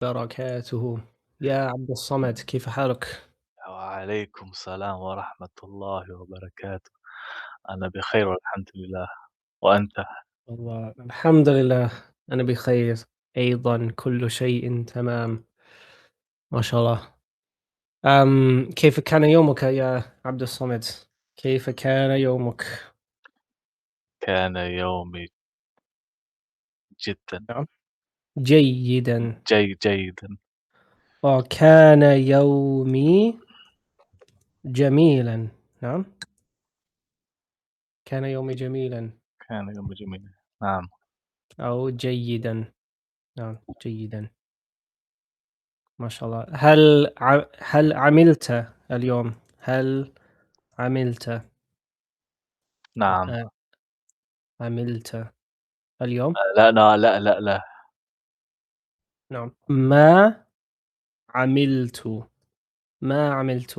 وبركاته. يا عبد الصمد كيف حالك؟ وعليكم السلام ورحمة الله وبركاته. أنا بخير والحمد لله، وأنت؟ والله الحمد لله أنا بخير أيضًا كل شيء تمام ما شاء الله. كيف كان يومك يا عبد الصمد؟ كيف كان يومك؟ كان يومي جدًا نعم، جيدًا. جيدًا. وكان يومي جميلًا. نعم، كان يومي جميلًا كان يومي جميل. نعم. أو جيدًا. نعم، جيدًا ما شاء الله. هل عملت اليوم؟ هل عملت نعم. آآ عملت اليوم؟ لا، لا، لا، لأ، لا. نعم. ما عملت، ما عملت،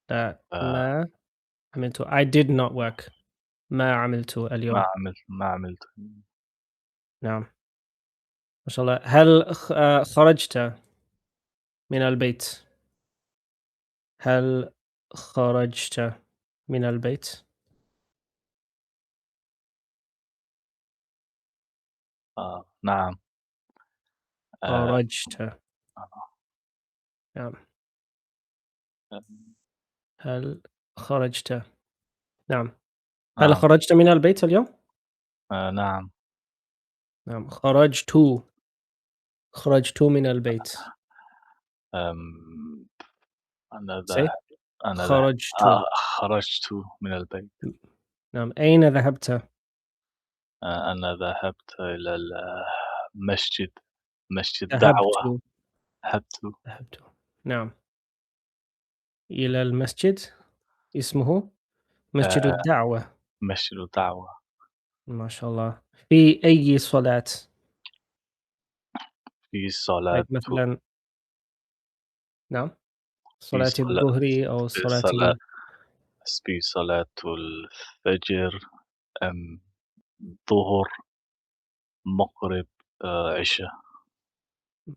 لا، آآ ما عملت. I did not work. ما عملت اليوم. ما عملت. نعم، ما شاء الله. هل خرجت من البيت؟ هل خرجت من البيت؟ نعم. آآ خرجت. نعم. هل خرجت. نعم. هل نعم. خرجت من البيت اليوم؟ نعم. نعم. خرجت من البيت. آمم أنا say ذاهب أنا ذاهب خرجت. خرجت من البيت. نعم. أين ذهبت؟ أنا ذهبت إلى المسجد، مسجد ذهبت. دعوة. ذهبت ذهبت. نعم. إلى المسجد، اسمه مسجد آآ الدعوة. مسجد دعوة. ما شاء الله. في أي صلاة؟ في صلاة like مثلًا نعم، في صلاة صلا الظهر أو في صلاة صلاة في صلاة الفجر، آمم، ضُهر، مغرب، عشا.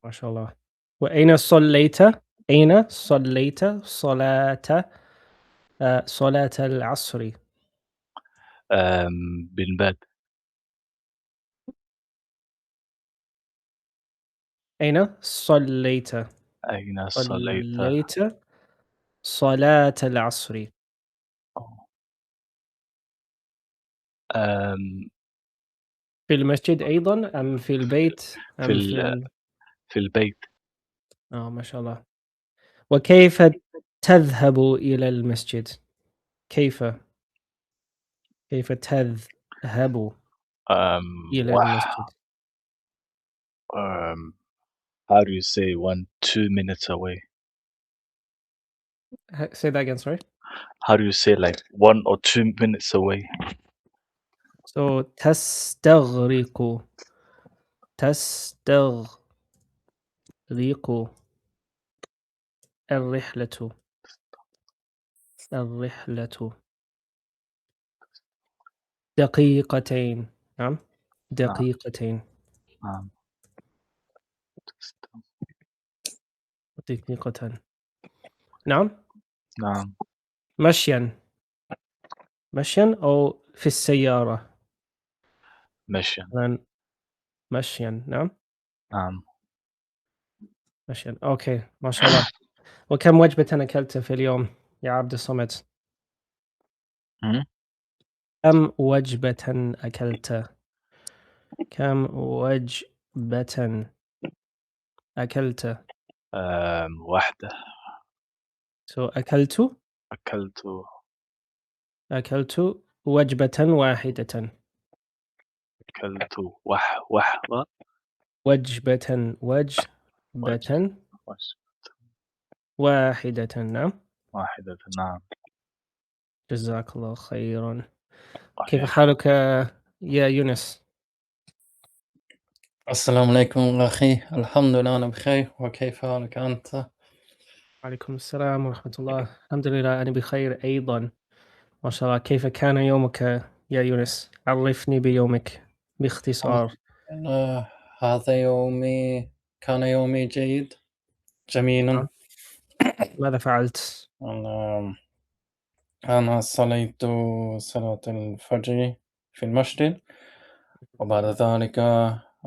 ما شاء الله. وأين صليت؟ أين صليت صلاة العصر؟ بن أين صليت؟ أين صليت؟ صليت صلاة العصر. آمم، في المسجد أيضًا أم في البيت في أم في في البيت. ما شاء الله. وكيف تذهب إلى المسجد؟ كيف كيف تذهب إلى وح المسجد؟ آمم, how do you say 1, 2 minutes away? Say that again, sorry. How do you say like 1 or 2 minutes away? So تستغرق الرحلة الرحلة دقيقتين. نعم، نعم. دقيقتين. نعم. دقيقة. نعم، نعم. مشيًا، مشيًا أو في السيارة. مشيًا. مثلًا مشيًا. نعم، نعم. مشيًا. أوكي، ما شاء الله. وكم وجبةً أكلت في اليوم يا عبد الصمد؟ إمم. كم وجبةً أكلت؟ كم وجبةً أكلت؟ واحدة. So أكلت أكلت وجبةً واحدة. أكلت وحوة. وج وجبةً وج واحدة. نعم، واحدة. نعم. جزاك الله خيرًا. كيف وإياك. حالك يا يونس؟ السلام عليكم أخي، الحمد لله أنا بخير، وكيف حالك أنت؟ وعليكم السلام ورحمة الله. الحمد لله أنا بخير أيضًا، ما شاء الله. كيف كان يومك يا يونس؟ عرّفني بيومك باختصار. هذا يومي كان يومي جيد، جميلًا. نعم. ماذا فعلت؟ أنا أنا صليت صلاة الفجر في المسجد، وبعد ذلك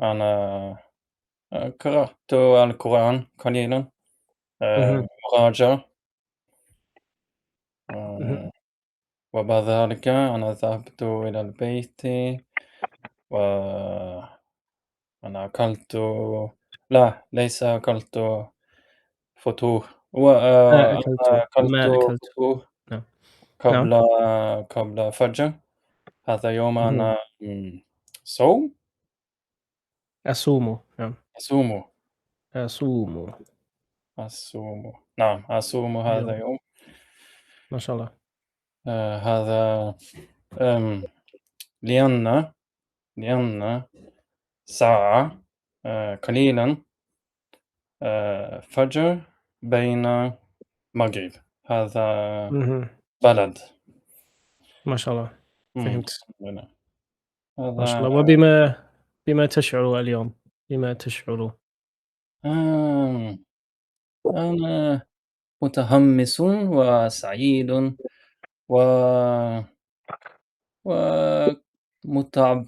أنا قرأت القرآن قليلًا، اهم، مراجعة، اهم، آآ، وبعد ذلك أنا ذهبت إلى البيت، وأنا أكلت، لا، ليس أكلت فطور، ما أكلت، أنا أكلت ما أكلت. فطور نعم، نعم، قبل الفجر. هذا يوم اهم، أنا صوم؟ أصوم. نعم، أصوم. أصوم. أصوم، نعم، أصوم هذا اليوم، يوم. ما شاء الله. هذا آمم، لأن لأن ساعة قليلًا فجر بين مغرب. هذا اهم، بلد. ما شاء الله، فهمت. الحمد لله. ما شاء هذا الله. بما تشعر اليوم؟ بما تشعر؟ آمم، أنا متحمس وسعيد و ومُتعب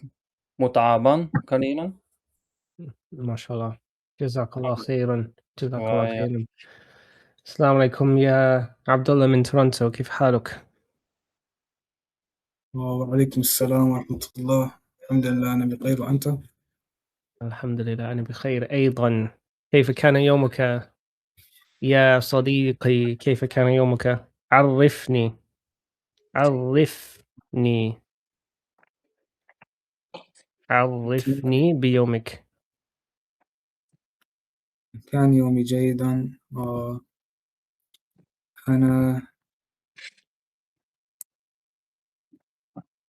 مُتعبًا قليلًا. ما شاء الله. جزاك الله خيرًا، جزاك الله و خيرًا. السلام عليكم يا عبد الله من تورنتو، كيف حالك؟ وعليكم السلام ورحمة الله. الحمد لله أنا بخير وأنت؟ الحمد لله أنا بخير أيضًا. كيف كان يومك يا صديقي؟ كيف كان يومك؟ عرّفني، عرّفني، عرّفني بيومك. كان يومي جيدا وأنا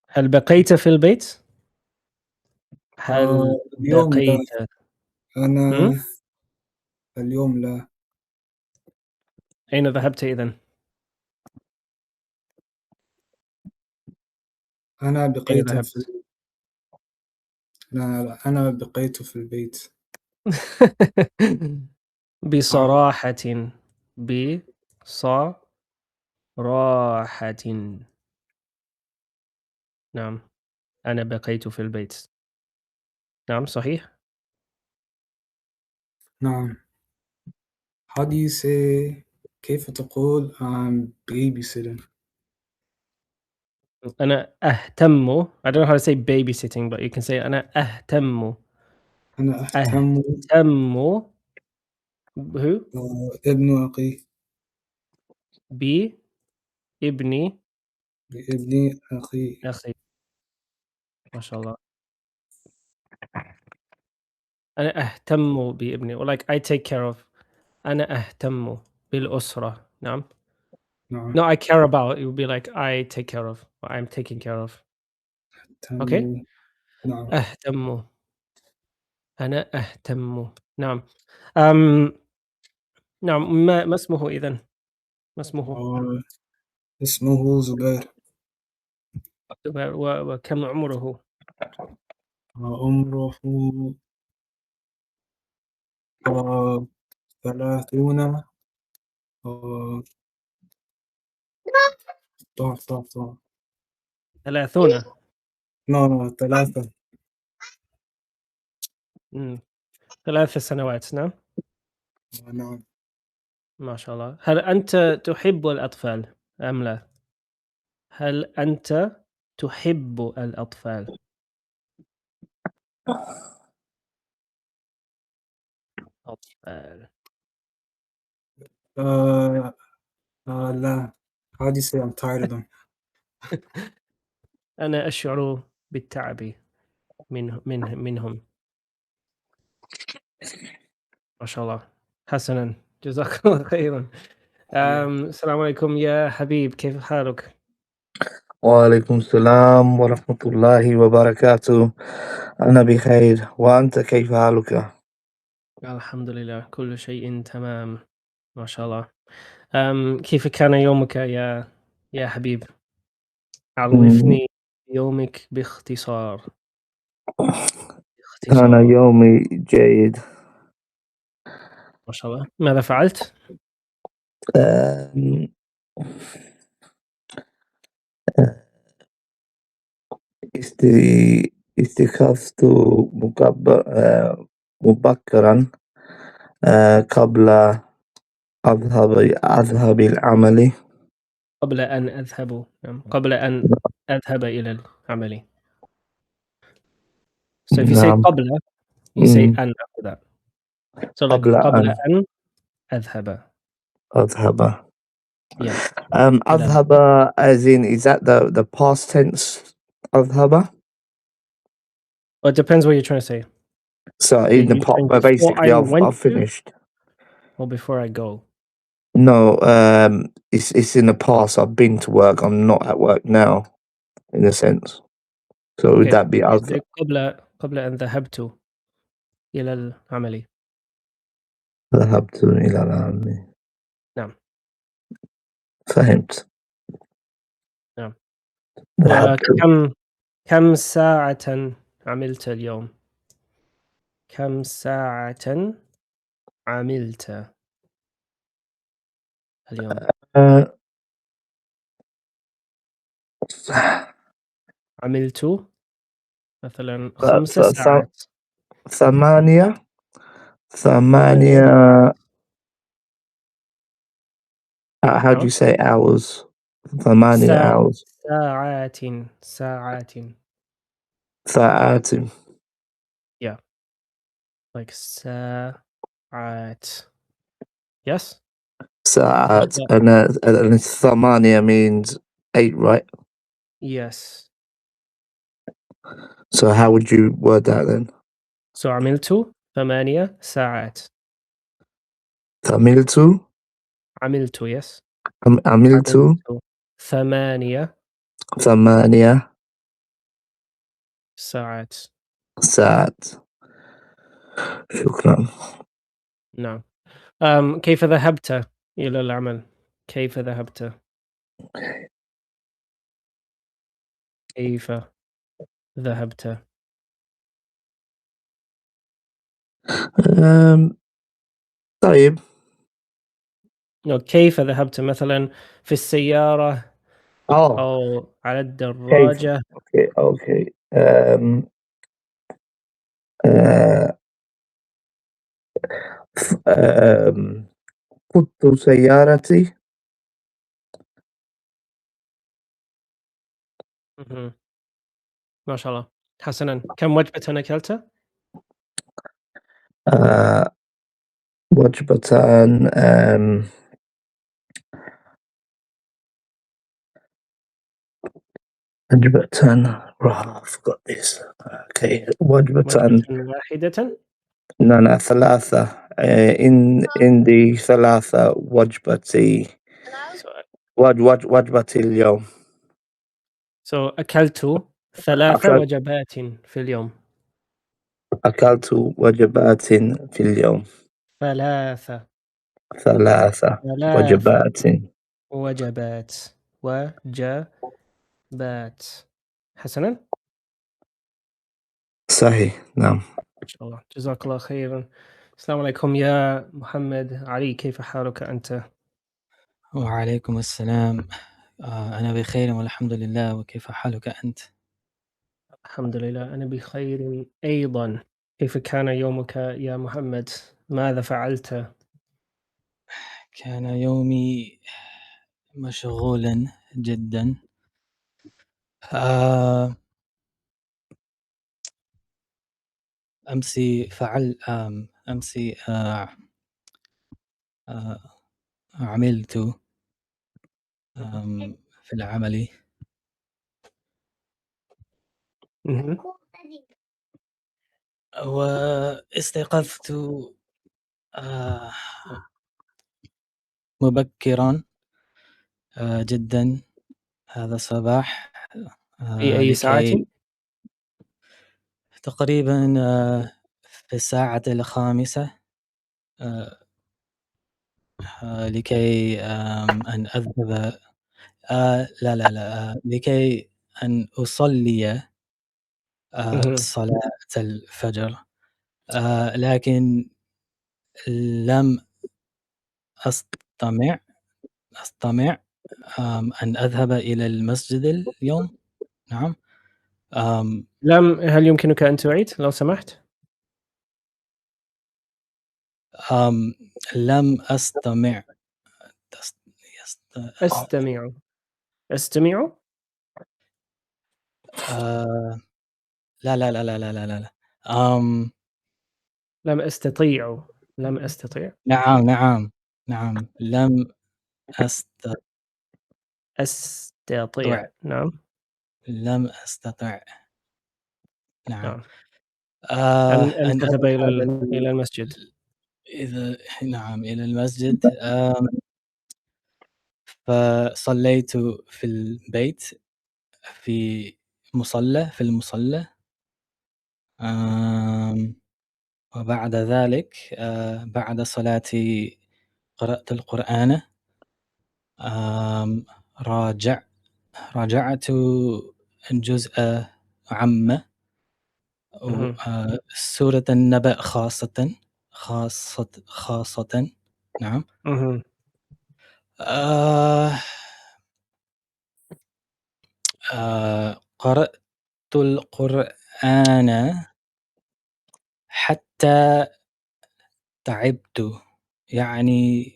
هل بقيت في البيت؟ هل اليوم لا. بقيت أنا إمم؟ اليوم لا. أين ذهبت إذًا؟ أنا أين بقيت في ذهبت؟ لا لا أنا بقيت في البيت. نعم بصراحةٍ، بصراحةٍ. نعم، أنا بقيت في البيت. نعم صحيح. نعم. How do you say كيف تقول I'm babysitting؟ أنا أهتم. I don't know how to say babysitting, but you can say أنا أهتم. أنا أهتم أهتم هو ابن أخي بابن بابن أخي. أخي. ما شاء الله. أنا أهتم بابني like I take care of. أنا أهتم بالأسرة. نعم. نعم. No, I care about. It would be like I take care of or I'm taking care of. Okay. أهتم. نعم. أهتم. أنا أهتم. نعم. آمم، نعم. ما اسمه إذًا؟ ما اسمه؟ آه، اسمه زبير. وكم عمره؟ عمره 30. آه، طه. 30. no no 3. إمم، 3 سنوات. نعم. نعم. ما شاء الله. هل أنت تحب الأطفال أم لا؟ هل أنت تحب الأطفال؟ أطفال. آه لا. how do you say I'm tired of them؟ أنا أشعر بالتعب منهم. ما شاء الله. حسنًا، جزاك الله خيرًا. السلام عليكم يا حبيب، كيف حالك؟ وعليكم السلام ورحمة الله وبركاته. أنا بخير وأنت كيف حالك؟ الحمد لله، كل شيء تمام، ما شاء الله. كيف كان يومك يا حبيب؟ مم، عرّفني يومك باختصار، كان باختصار. يومي جيد. ما شاء الله. ماذا فعلت؟ آمم است استيقظت مبكرًا قبل أذهب لعملي. قبل أن أذهب، نعم، قبل أن أذهب إلى العمل. So if you say نعم. قبل, you say إمم. أن after that. So like قبل قبل أن أن أذهب. أذهب. Yeah. إلى أذهب as in is that the past tense أذهب? Well, it depends what you're trying to say. So Are in the you part, saying but before basically I went I've to finished. or before I go? No, it's in the past. I've been to work. I'm not at work now, in a sense. So would Okay. that be You أذ say قبل أن ذهبت إلى العمل. ذهبت إلى العمل. نعم. فهمت. نعم. ذهبت. كم ساعة عملت اليوم؟ كم ساعة عملت اليوم؟ آآ عملت مثلًا ف 5 ف ث ساعات. 8 8 8 how do نعم. you say hours? 8 hours. ساعات. ساعات. ساعات. Yeah, like ساعات. Yes? ساعات. قبل and 8 means 8, right? Yes. So how would you word that then? So عملت 8 ساعات. عملت عملت yes. عملت عملت 8 8 ساعات. ساعات. شكرًا. نعم. كيف ذهبت إلى العمل؟ كيف ذهبت؟ كيف ذهبت؟ آمم، طيب. كيف ذهبت مثلًا في السيارة آه، أو على كيف؟ الدراجة؟ أوكي. آآ، ف قُدت سيارتي. اهم. ما شاء الله. حسنًا. كم وجبةً أكلت؟ آآ، وجبتان. وجبتان. I forgot this. Okay. وجبةً وجبتان. واحدة؟ لا 3. عندي 3 وجبتي. So وجبتي اليوم. أكلت 3 أكلت وجبات في اليوم. أكلت وجبات في اليوم. 3 3 وجبات. وجبات. وجبات. حسنًا. صحيح، نعم. ما شاء الله. جزاك الله خيرًا. السلام عليكم يا محمد علي، كيف حالك أنت؟ وعليكم السلام. أنا بخير والحمد لله، وكيف حالك أنت؟ الحمد لله أنا بخير أيضًا. كيف كان يومك يا محمد؟ ماذا فعلت؟ كان يومي مشغولًا جدًا. آآ أمس عملت في العمل، اهم. واستيقظت آآ مبكرًا جدًا هذا الصباح، في أي ساعة؟ لكي تقريبًا في الساعة 5:00 آآ لكي أن أذهب لا، لكي أن أصلي اهم. صلاة الفجر. لكن لم أستطع أن أذهب إلى المسجد اليوم. نعم. هل يمكنك أن تعيد لو سمحت؟ لم أستمع. أستمع. أستمع؟ لا لا لا لا لا لا لا. لم أستطيع. لم أستطع. نعم نعم نعم. لم أستطع. أستطيع. نعم. لم أستطع. نعم. نعم. أن أن تذهب أذهب إلى المسجد. نعم إلى المسجد. فصليت في البيت في المصلى. وبعد ذلك بعد صلاتي قرأت القرآن. راجعت الجزء عامة اهم. سورة النبأ خاصة. نعم. اهم. قرأت القرآن حتى تعبت. يعني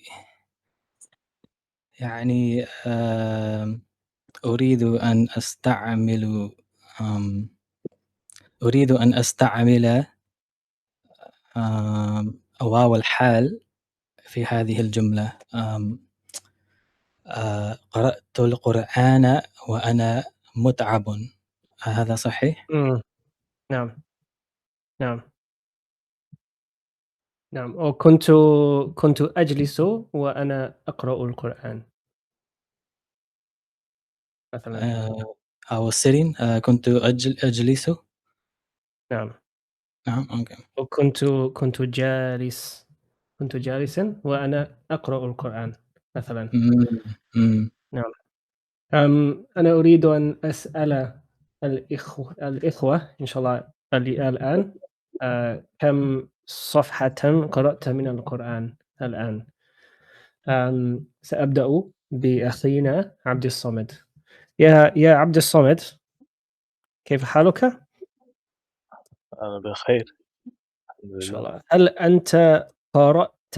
أريد أن أستعمل واو الحال في هذه الجملة. قرأت القرآن وأنا متعب. هذا صحيح؟ نعم. نعم. نعم. كنت أجلس وأنا أقرأ القرآن مثلًا. I was sitting. كنت أجلس. نعم. نعم. أوكي. كنت جالسًا وأنا أقرأ القرآن مثلًا. نعم. أنا أريد أن أسأل الإخوة إن شاء الله الآن كم صفحةً قرأت من القرآن الآن؟ سأبدأ بأخينا عبد الصمد. يا عبد الصمد، كيف حالك؟ ما أنا بخير الحمد شاء لله. الله. هل أنت قرأت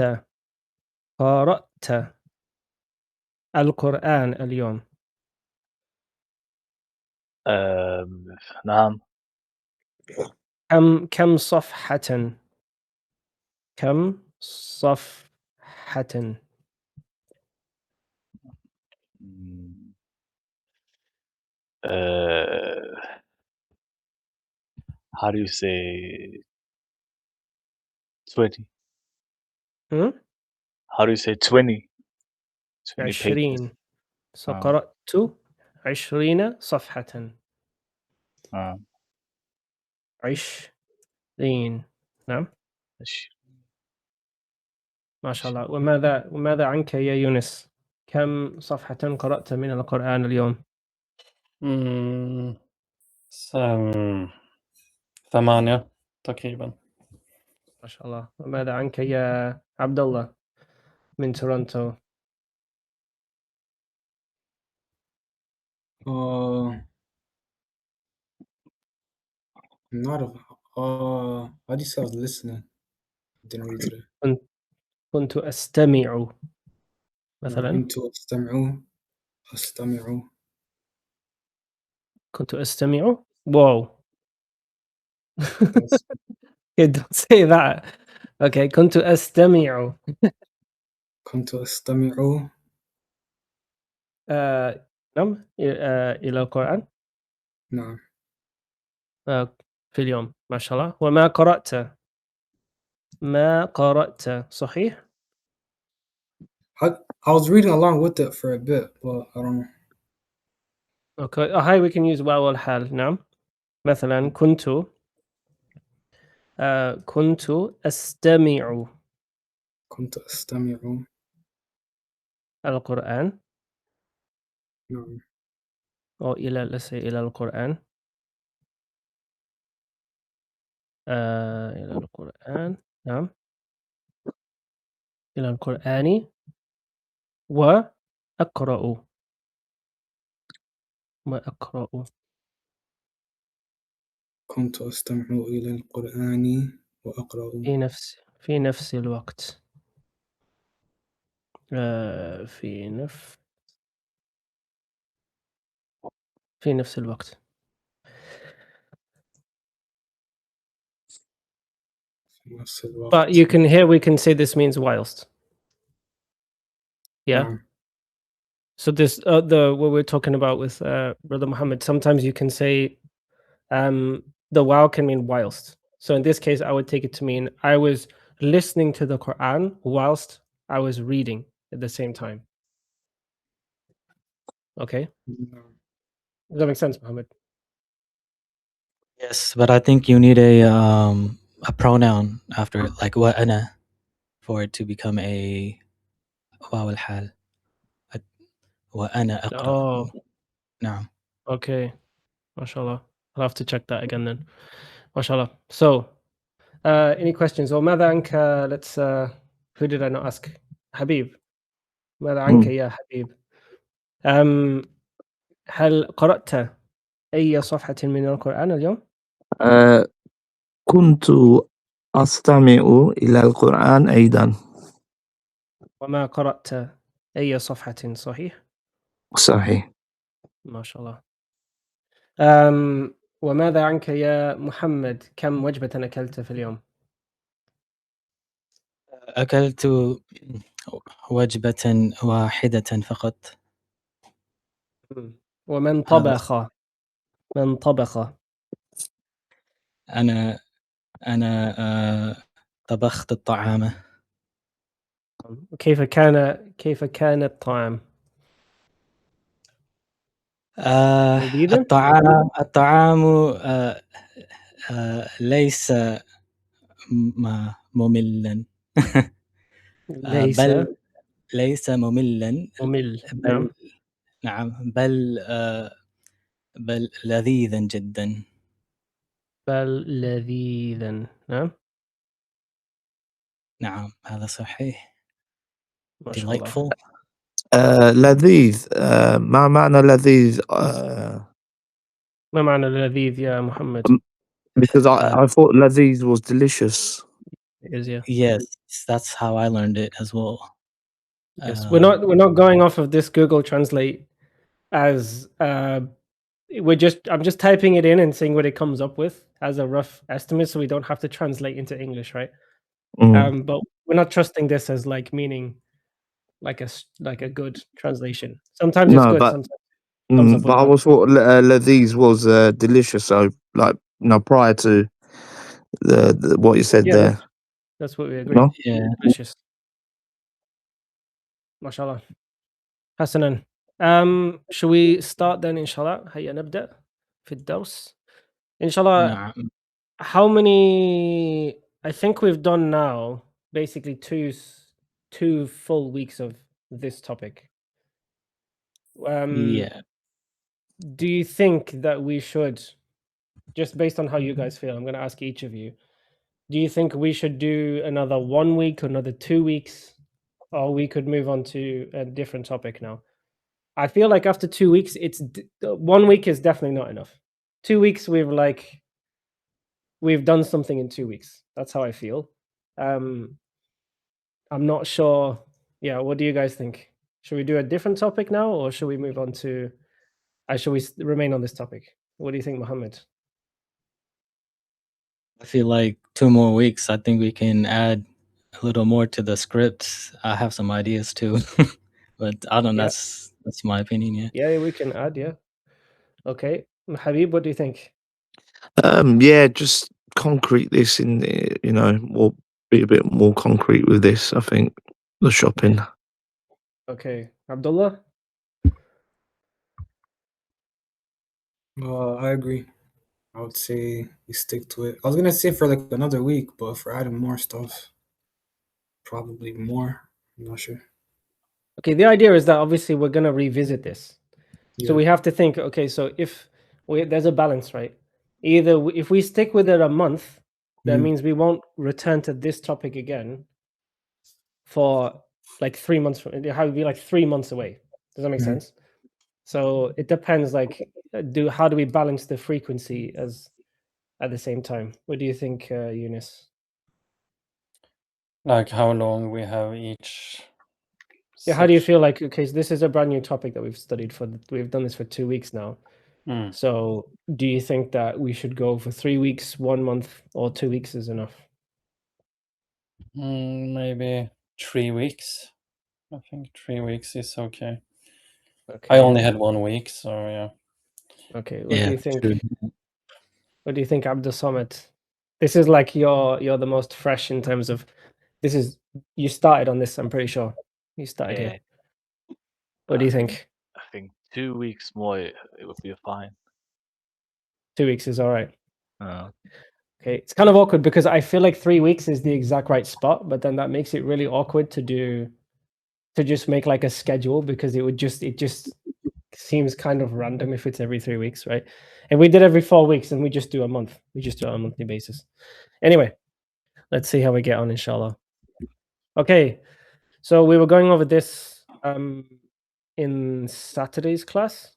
القرآن اليوم؟ نعم. كم صفحةً؟ كم صفحةً؟ إمم. آآ how do you say 20? إمم؟ How do you say 20? 20 pages. 20. آه، قرأت 20 صفحةً. آه، 20. نعم. ماشي، ما شاء ماشي. الله. وماذا عنك يا يونس؟ كم صفحةً قرأت من القرآن اليوم؟ إمم، سام 8 تقريبًا. ما شاء الله. وماذا عنك يا عبد الله من تورنتو؟ I'm not a how do you say I was listening? Didn't read today. كنت أستمع مثلًا. أستمع. كنت أستمع. واو! That's Okay, don't say that. Okay, كنت أستمع كنت أستمع. نعم إلى القرآن نعم. في اليوم. ما شاء الله. ما قرأت صحيح؟ I was reading along with it for a bit, but I don't know. Okay. هاي we can use واو الحال. نعم. مثلًا كنت أستمع كنت أستمع. القرآن نعم. أو let's say إلى القرآن. إلى القرآن. نعم. إلى القرآن وأقرأ. وأقرأ. كنت أستمع إلى القرآن وأقرأ. في نفس الوقت. في نفس الوقت. في نفس الوقت. But you can here we can say this means whilst. Yeah. نعم. So this what we're talking about with Brother Muhammad. Sometimes you can say the wow can mean whilst. So in this case, I would take it to mean I was listening to the Quran whilst I was reading at the same time. Okay, نعم. does that make sense, Muhammad? Yes, but I think you need a pronoun after it, like وأنا, for it to become a واو الحال. وأنا أقرأ. Oh, نعم. okay. MashaAllah. I'll have to check that again then. MashaAllah. So, any questions? Or ماذا عنك? Let's. Who did I not ask? Habib. ماذا عنك يا حبيب؟ هل قرأت أي صفحة من القرآن اليوم؟ كنت أستمع إلى القرآن أيضا. وما قرأت أي صفحة صحيح؟ صحيح. ما شاء الله. وماذا عنك يا محمد؟ كم وجبة أكلت في اليوم؟ أكلت وجبة واحدة فقط. ومن طبخ؟ من طبخ؟ أنا طبخت الطعام. كيف كان الطعام؟ لذيذا؟ الطعام ليس مملا. ليس بل ليس مملا. ممل. بل نعم. بل لذيذا جدا. بل لذيذا. نعم هذا صحيح. ما شاء الله. Delightful. لذيذ. ما معنى لذيذ؟ ما معنى لذيذ يا محمد؟ Because I thought لذيذ was delicious. It is, yeah. Yes, that's how I learned it as well. Yes, we're not going off of this Google Translate as I'm just typing it in and seeing what it comes up with as a rough estimate, so we don't have to translate into English, right? But we're not trusting this as like meaning like a good translation. Sometimes it's good. Sometimes But I was thought لذيذ was delicious. So like prior to the what you said there. That's what we agree. No? Yeah. Delicious. MashaAllah. حسنا. Should we start then, inshallah? هيا نبدأ في الدرس. Inshallah. نعم. How many? I think we've done now basically two full weeks of this topic. Yeah. Do you think that we should, just based on how you guys feel, I'm going to ask each of you, do you think we should do another 1 week or another 2 weeks, or we could move on to a different topic now? I feel like after 2 weeks, 1 week is definitely not enough. 2 weeks, we've done something in 2 weeks. That's how I feel. I'm not sure. Yeah, what do you guys think? Should we do a different topic now, or should we move on to? Should we remain on this topic? What do you think, Mohammed? I feel like 2 more weeks. I think we can add a little more to the script. I have some ideas too, but I don't know. Yeah. That's my opinion. Yeah. Yeah, we can add. Yeah. Okay, Habib, what do you think? Yeah, just concrete this in more, be a bit more concrete with this. I think the shopping. Okay, Abdullah. I agree. I would say we stick to it. I was gonna say for like another week, but if we're adding more stuff, probably more. I'm not sure. Okay, the idea is that obviously we're gonna revisit this, so Yeah. we have to think. Okay, so if there's a balance, right? Either if we stick with it a month, that means we won't return to this topic again, for like 3 months from it would be like 3 months away. Does that make Mhm. sense? So it depends, like, how do we balance the frequency as at the same time? What do you think, Eunice? Like how long we have each Yeah, how do you section? feel like, okay, so this is a brand new topic that we've studied we've done this for 2 weeks now. Mm. So do you think that we should go for 3 weeks, 1 month, or 2 weeks is enough? Maybe 3 weeks. I think 3 weeks is okay. I Okay. only had 1 week, so yeah. Okay. What do Yeah, you think? true. What do you think, Abdul Samad? This is like you're the most fresh in terms of this is you started on this, I'm pretty sure. You started Yeah, here. What do you think? I think 2 weeks more, it would be fine. 2 weeks is all right. Uh, Okay. It's kind of awkward because I feel like 3 weeks is the exact right spot, but then that makes it really awkward to just make like a schedule because it just seems kind of random if it's every 3 weeks, right? And we did every 4 weeks and we just do a month. We just do it on a monthly basis. Anyway, let's see how we get on, inshallah. Okay. So we were going over this in Saturday's class.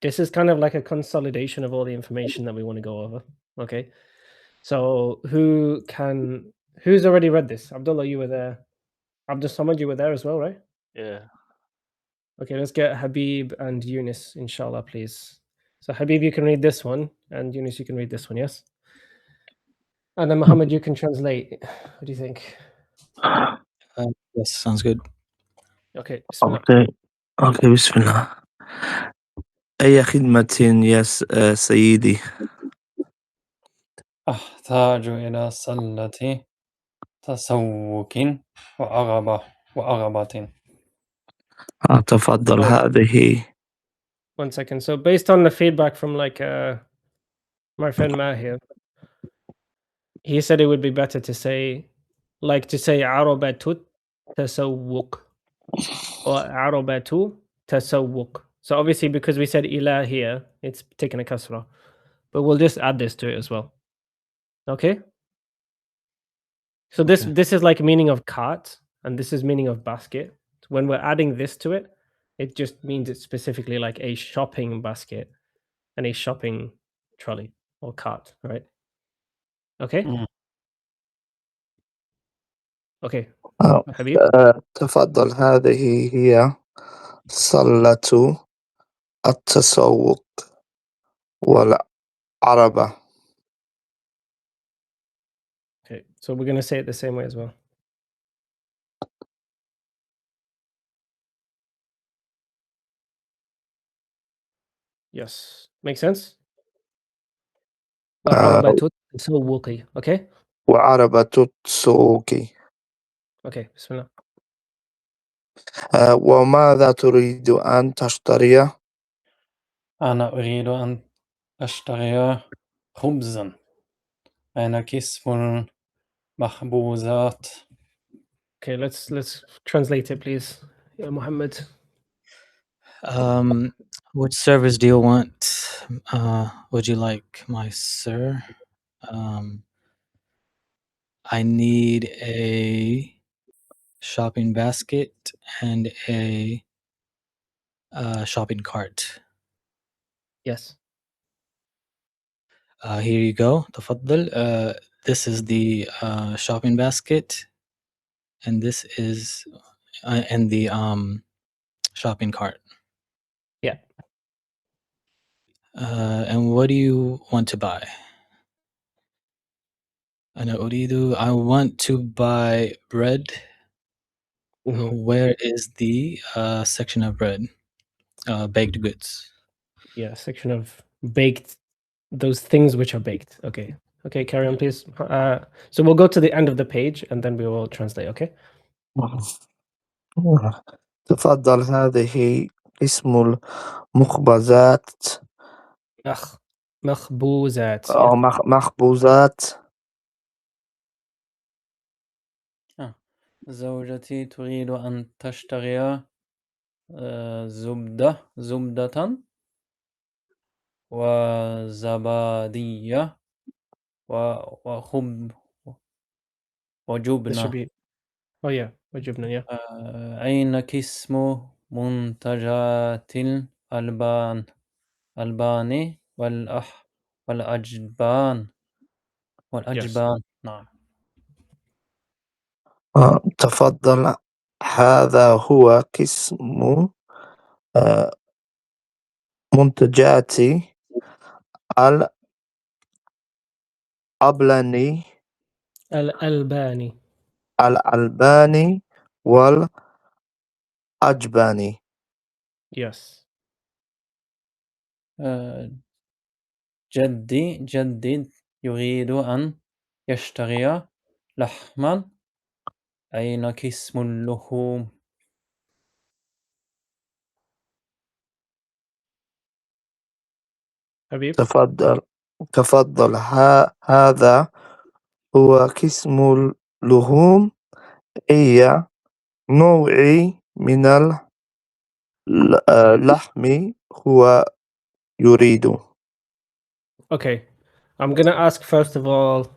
This is kind of like a consolidation of all the information that we want to go over. Okay. So who's already read this? Abdullah, you were there. Abdul Samad, you were there as well, right? yeah. Okay, let's get Habib and Eunice, inshallah, please. So Habib, you can read this one, and Eunice, you can read this one, yes? And then Muhammad, you can translate. What do you think? Yes, sounds good. Okay, Bismillah. اوكي بسم الله. اي خدمة يا سيدي؟ أحتاج إلى سلة تسوق وأغبة. تفضل So, هذه. 1 second. So based on the feedback from like my friend Mahir, he said it would be better to say عربة تسوق or عربة تسوق. So obviously because we said ila here, it's taken a kasra. But we'll just add this to it as well. Okay? So this Okay. this is like meaning of cart and this is meaning of basket. When we're adding this to it, it just means it's specifically like a shopping basket and a shopping trolley or cart, right? Okay? Mm. Okay. آه، Habib? تفضل هذه هي سلة التسوق والعربة. Okay. So we're going to say it the same way as well. Yes. Make sense? وعربة تسوقي. Okay? وعربة السوق. Okay. Bismillah. وماذا تريد أن تشتري؟ أنا أريد أن أشتري خبزا. أنا كسب المخبوزات. Okay, let's translate it, please. Yeah, Muhammad. Which service do you want? Would you like, my sir? I need a shopping basket and a shopping cart. Yes. Here you go. تفضل. This is the shopping basket, and this is and the shopping cart. Yeah. And what do you want to buy? أنا أريد. I want to buy bread. Mhm. Where is the section of bread? Baked goods. Yeah, section of baked, those things which are baked. Okay. Okay, carry on, please. So we'll go to the end of the page and then we will translate, okay? تفضل هذه اسم المخبزات مخ مخبوزات. أو Yeah. مخبوزات. زوجتي تريد أن تشتري زبدة وزبادية This should وجبنة. be Oh yeah, وجبنا, yeah. أين قسم منتجات الألبان والأجبان Yes. نعم. تفضل. هذا هو قسم منتجات الأبلاني الألباني. الألباني والأجباني. Yes. جدي يريد أن يشتري لحما. أين قسم اللحوم؟ حبيب. تفضل. هذا هو قسم اللحوم. أي نوع من اللحم هو يريد؟ Okay. I'm gonna ask first of all.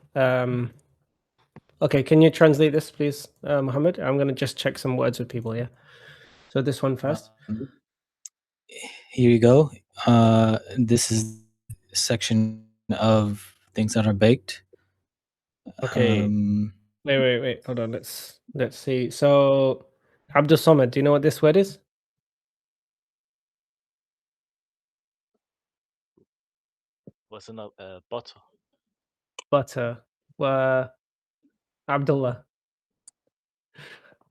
Okay, can you translate this, please, Mohammed? I'm gonna just check some words with people. Yeah. So this one first. Here you go. This is a section of things that are baked. Okay. Wait. Hold on. Let's see. So, Abdul Samad, do you know what this word is? Wasn't butter. Butter. Abdullah.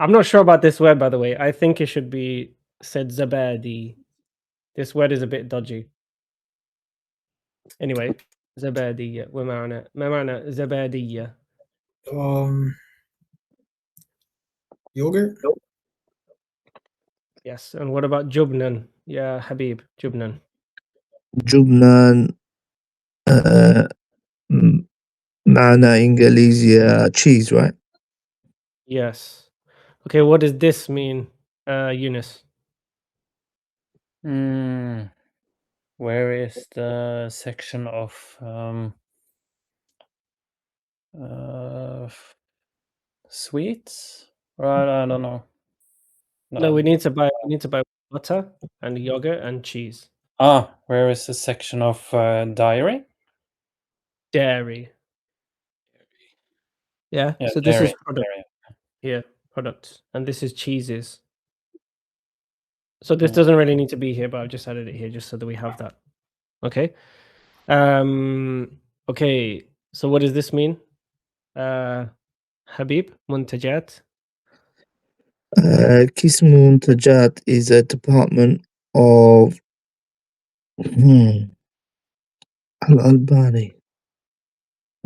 I'm not sure about this word, by the way. I think it should be said zabadi. This word is a bit dodgy. Anyway, zabadiyya. ما معنى zabadiyya? Yogurt. Yes. And what about jubnan? Yeah, Habib, jubnan. جبنان معنى إنجليزي cheese, right? Yes. Okay, what does this mean, Eunice? Where is the section of sweets? Right, I don't know. No, we need to buy butter and yogurt and cheese. Where is the section of dairy? Dairy. Yeah. Yeah, So this is dairy. product here, products, and this is cheeses. So this doesn't really need to be here, but I've just added it here just so that we have that. Okay. Okay. So what does this mean? Habib, muntajat. قسم منتجات is a department of الألباني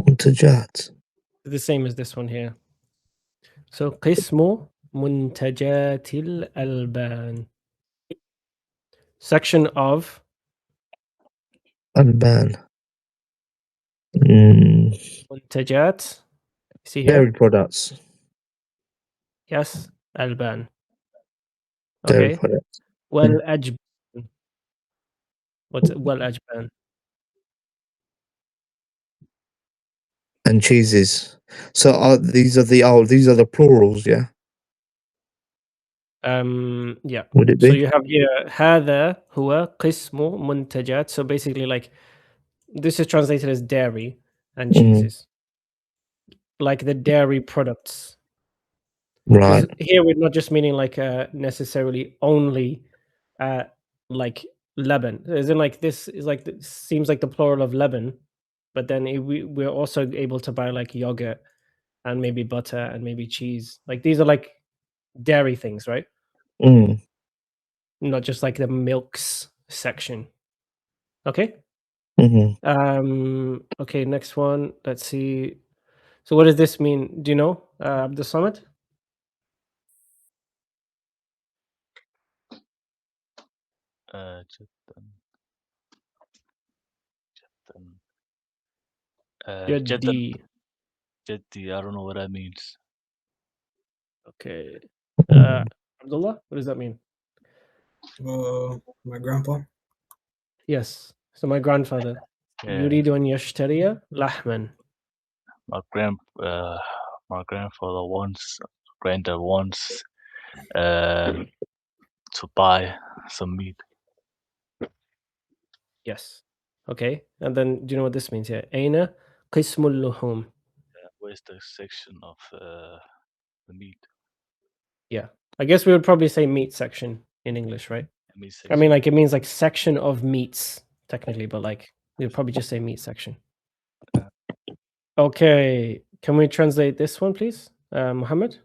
منتجات. The same as this one here. So قسم منتجات الألبان. Section of ألبان. منتجات. See Dairy here? products. Yes, ألبان. Dairy Okay. products. والأجبان. What's والأجبان? And cheeses. So these are the plurals, yeah? Yeah. Would it So be? you have here هذا هو قسم منتجات. So basically, like, this is translated as dairy and cheeses, like the dairy products. Right. Because here we're not just meaning like necessarily only like Lebanon. As in, like, this is like seems like the plural of Lebanon, but then we're also able to buy like yogurt and maybe butter and maybe cheese. Like, these are like dairy things, right? Not just like the milks section. Okay. Okay, next one. Let's see. So what does this mean? Do you know, Abdul Samad? جدا. Jaddi. I don't know what that means. Okay. Abdullah, what does that mean? My grandpa. Yes. So my grandfather. يريد أن يشتري لحما. My grandfather wants granddad wants to buy some meat. Yes. Okay. And then do you know what this means here? أين قسم اللحوم? Where's the section of the meat? Yeah. I guess we would probably say meat section in English, right? Meat I section. mean, like it means like section of meats technically, but like we would probably just say meat section. Okay. Can we translate this one, please, Muhammad?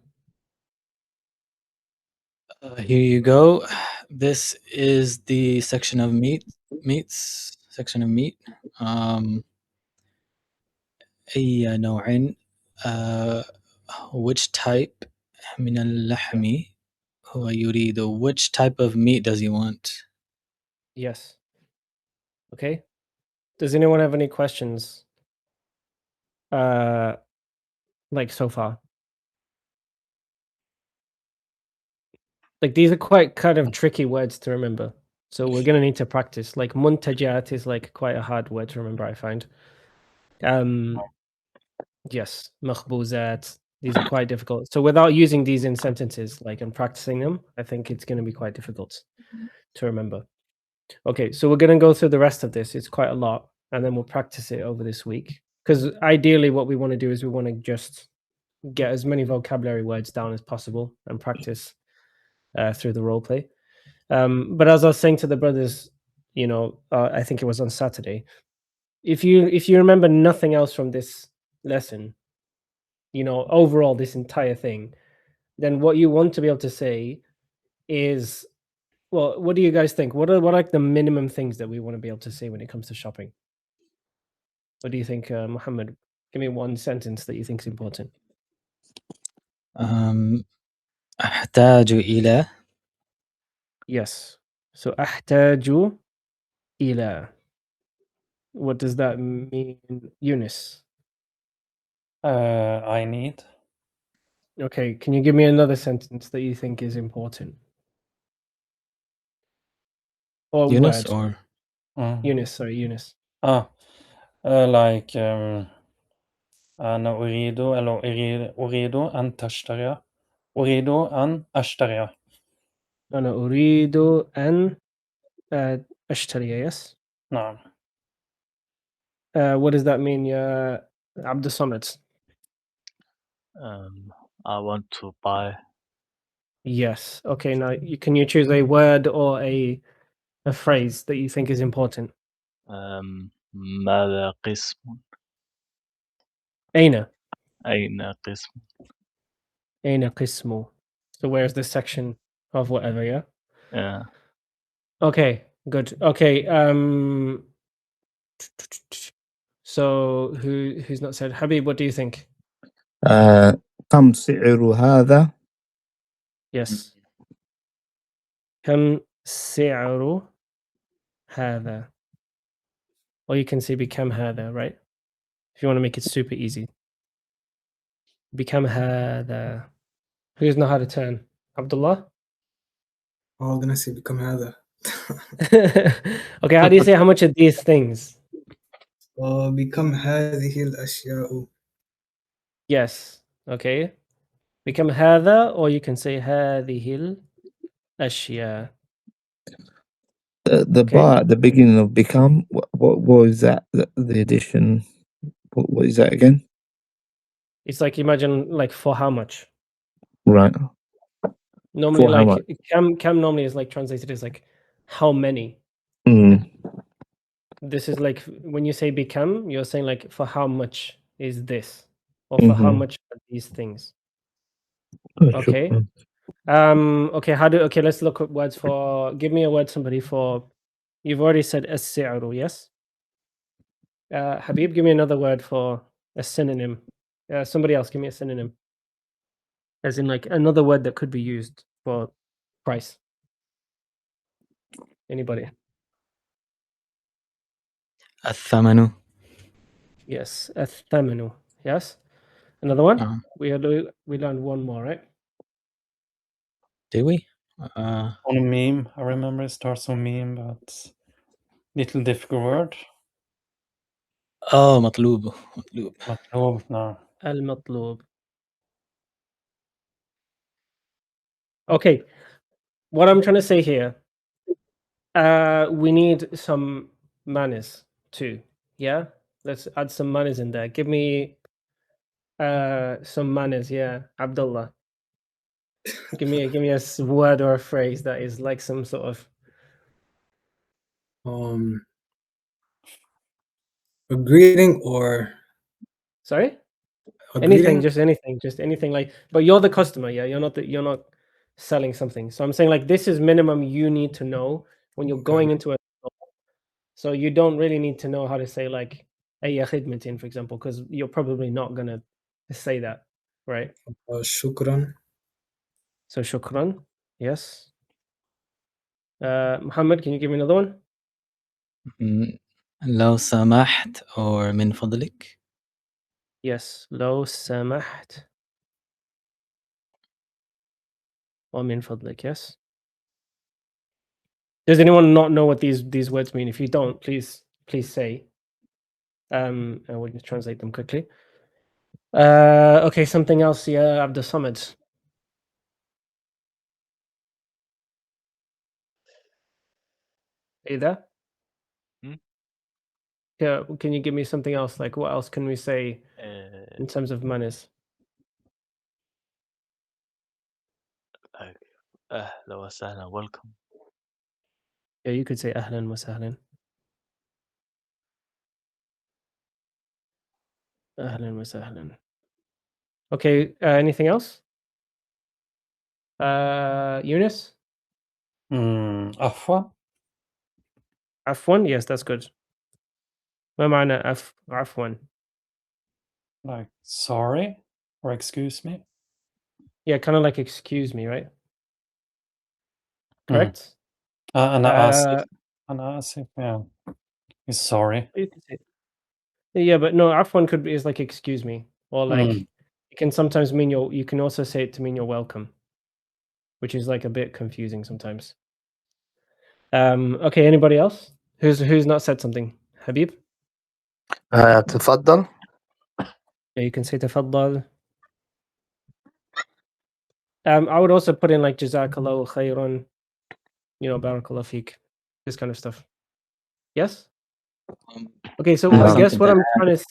Here you go. This is the section of meats section of meat. أي نوع which type من اللحم هو يريد? Which type of meat does he want? Yes. Okay. Does anyone have any questions? Like so far? Like these are quite kind of tricky words to remember. So we're gonna need to practice. Like muntajat is like quite a hard word to remember, I find. Yes, makhbuzat. These are quite difficult. So without using these in sentences, like and practicing them, I think it's gonna be quite difficult to remember. Okay, so we're gonna go through the rest of this. It's quite a lot, and then we'll practice it over this week. Because ideally, what we want to do is we want to just get as many vocabulary words down as possible and practice through the role play. But as I was saying to the brothers, you know, I think it was on Saturday. If you remember nothing else from this lesson, you know, overall this entire thing, then what you want to be able to say is, well, what do you guys think? What are like the minimum things that we want to be able to say when it comes to shopping? What do you think, Muhammad? Give me one sentence that you think is important. أحتاج إلى. Yes. So أحتاج إلى. What does that mean, Eunice? I need. Okay, can you give me another sentence that you think is important? Or Eunice word. or Eunice, sorry, Eunice. Like أنا أريد أن تشتري. أريد أن أشتري. أنا أريد أن أشتري, yes? نعم. What does that mean, يا عبد الصمد? I want to buy. Yes. Okay, now can you choose a word or a phrase that you think is important? ماذا قسم؟ أين قسم؟ أين قسم? So where's the section of whatever, yeah? Yeah. Okay, good. Okay, so who's not said? Habib, what do you think? كم سعر هذا؟ Yes. كم سعر هذا? Or you can say بكم هذا, right? If you want to make it super easy. بكم هذا? Who doesn't know how to turn? Abdullah? I was gonna say become هذا. Okay, how do you say how much of these things? become هذه الأشياء. Yes. Okay. بكم هذا, or you can say هذه الأشياء. The Okay. bar at the beginning of become, what was that? The addition, what is that again? It's like, imagine like for how much? Right. Normally, For how like much? cam normally is like translated as like how many. Mm. This is like when you say become, you're saying like for how much is this, or for how much are these things. Okay. Okay. Okay. Let's look at words for. Give me a word, somebody, for. You've already said as-si'ru, yes. Habib, give me another word for a synonym. Somebody else, give me a synonym. As in, like another word that could be used for price. Anybody? الثمن. Yes, athamanu. Yes. Another one. We learned one more, right? Did we? On a meme, I remember it starts on meme, but little difficult word. مطلوب. مطلوب. No. المطلوب. Okay, what I'm trying to say here, we need some manners too. Yeah, let's add some manners in there. Give me some manners. Yeah, Abdullah. Give me a word or a phrase that is like some sort of a greeting or sorry. a Anything, greeting. just anything like. But you're the customer, yeah. You're not selling something. So I'm saying like this is minimum you need to know when you're Okay. going into a. So you don't really need to know how to say like "Ayya khidmatin," for example, because you're probably not gonna say that, right? Shukran. So shukran, yes. Muhammad, can you give me another one? لو سمحت or من فضلك. Yes. لو سمحت. ومن فضلك, yes. Does anyone not know what these words mean? If you don't, please say. And we'll just translate them quickly. Okay, something else. Yeah, Abdul Samad. Are you there? Hmm? Yeah. Can you give me something else? Like, what else can we say in terms of manners? Like, أهلا وسهلا, welcome. Yeah, you could say أهلا وسهلا. أهلا وسهلا. Okay. Anything else? Eunice? عفوا. عفوا. Yes, that's good. ما معنى عفوا? Like sorry or excuse me. Yeah, kind of like excuse me, right? Mm. Correct? أنا آسف. أنا آسف. Yeah. Is sorry. You could say. Yeah, but no, afwan could be is like excuse me, or like it can sometimes mean you can also say it to mean you're welcome, which is like a bit confusing sometimes. Okay, anybody else? Who's not said something? Habib? تفضل. Yeah, you can say tafaddal. I would also put in like jazakallahu khairan, barakallahu feek, this kind of stuff. Yes? Okay, so I guess what I'm trying to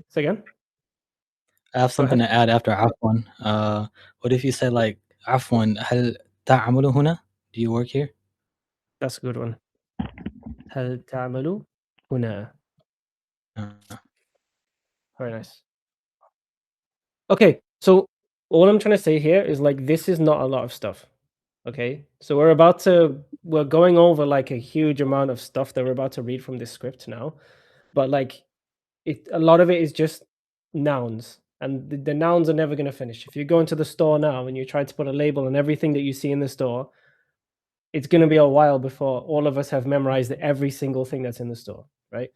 say again. I have Go something ahead. to add after عفوا. What if you say like عفوا هل تعمل هنا? Do you work here? That's a good one. هل تعمل هنا? Very nice. Okay, so all I'm trying to say here is like this is not a lot of stuff. Okay, so we're going over like a huge amount of stuff that we're about to read from this script now, but like a lot of it is just nouns, and the nouns are never going to finish. If you go into the store now and you try to put a label on everything that you see in the store, it's going to be a while before all of us have memorized every single thing that's in the store, right?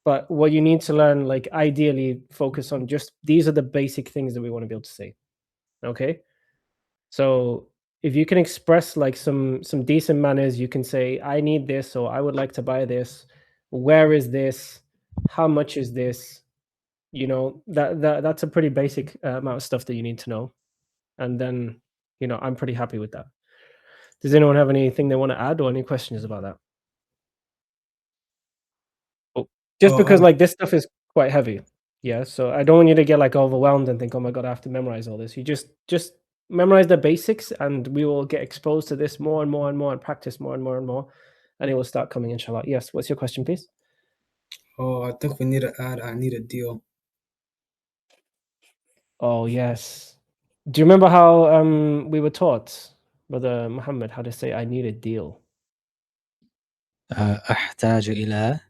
But what you need to learn, like ideally focus on just these are the basic things that we want to be able to say. Okay, so if you can express like some decent manners, you can say I need this, or I would like to buy this, where is this, how much is this, that's a pretty basic amount of stuff that you need to know. And then I'm pretty happy with that. Does anyone have anything they want to add or any questions about that? Just because like this stuff is quite heavy. Yeah, so I don't want you to get like overwhelmed and think, oh my god, I have to memorize all this. You just memorize the basics, and we will get exposed to this more and more and more, and practice more and more and more, and it will start coming, inshallah. Yes, what's your question, please? Oh, I think we need to add I need a deal. Oh yes. Do you remember how we were taught, Brother Muhammad, how to say I need a deal? أحتاج إلى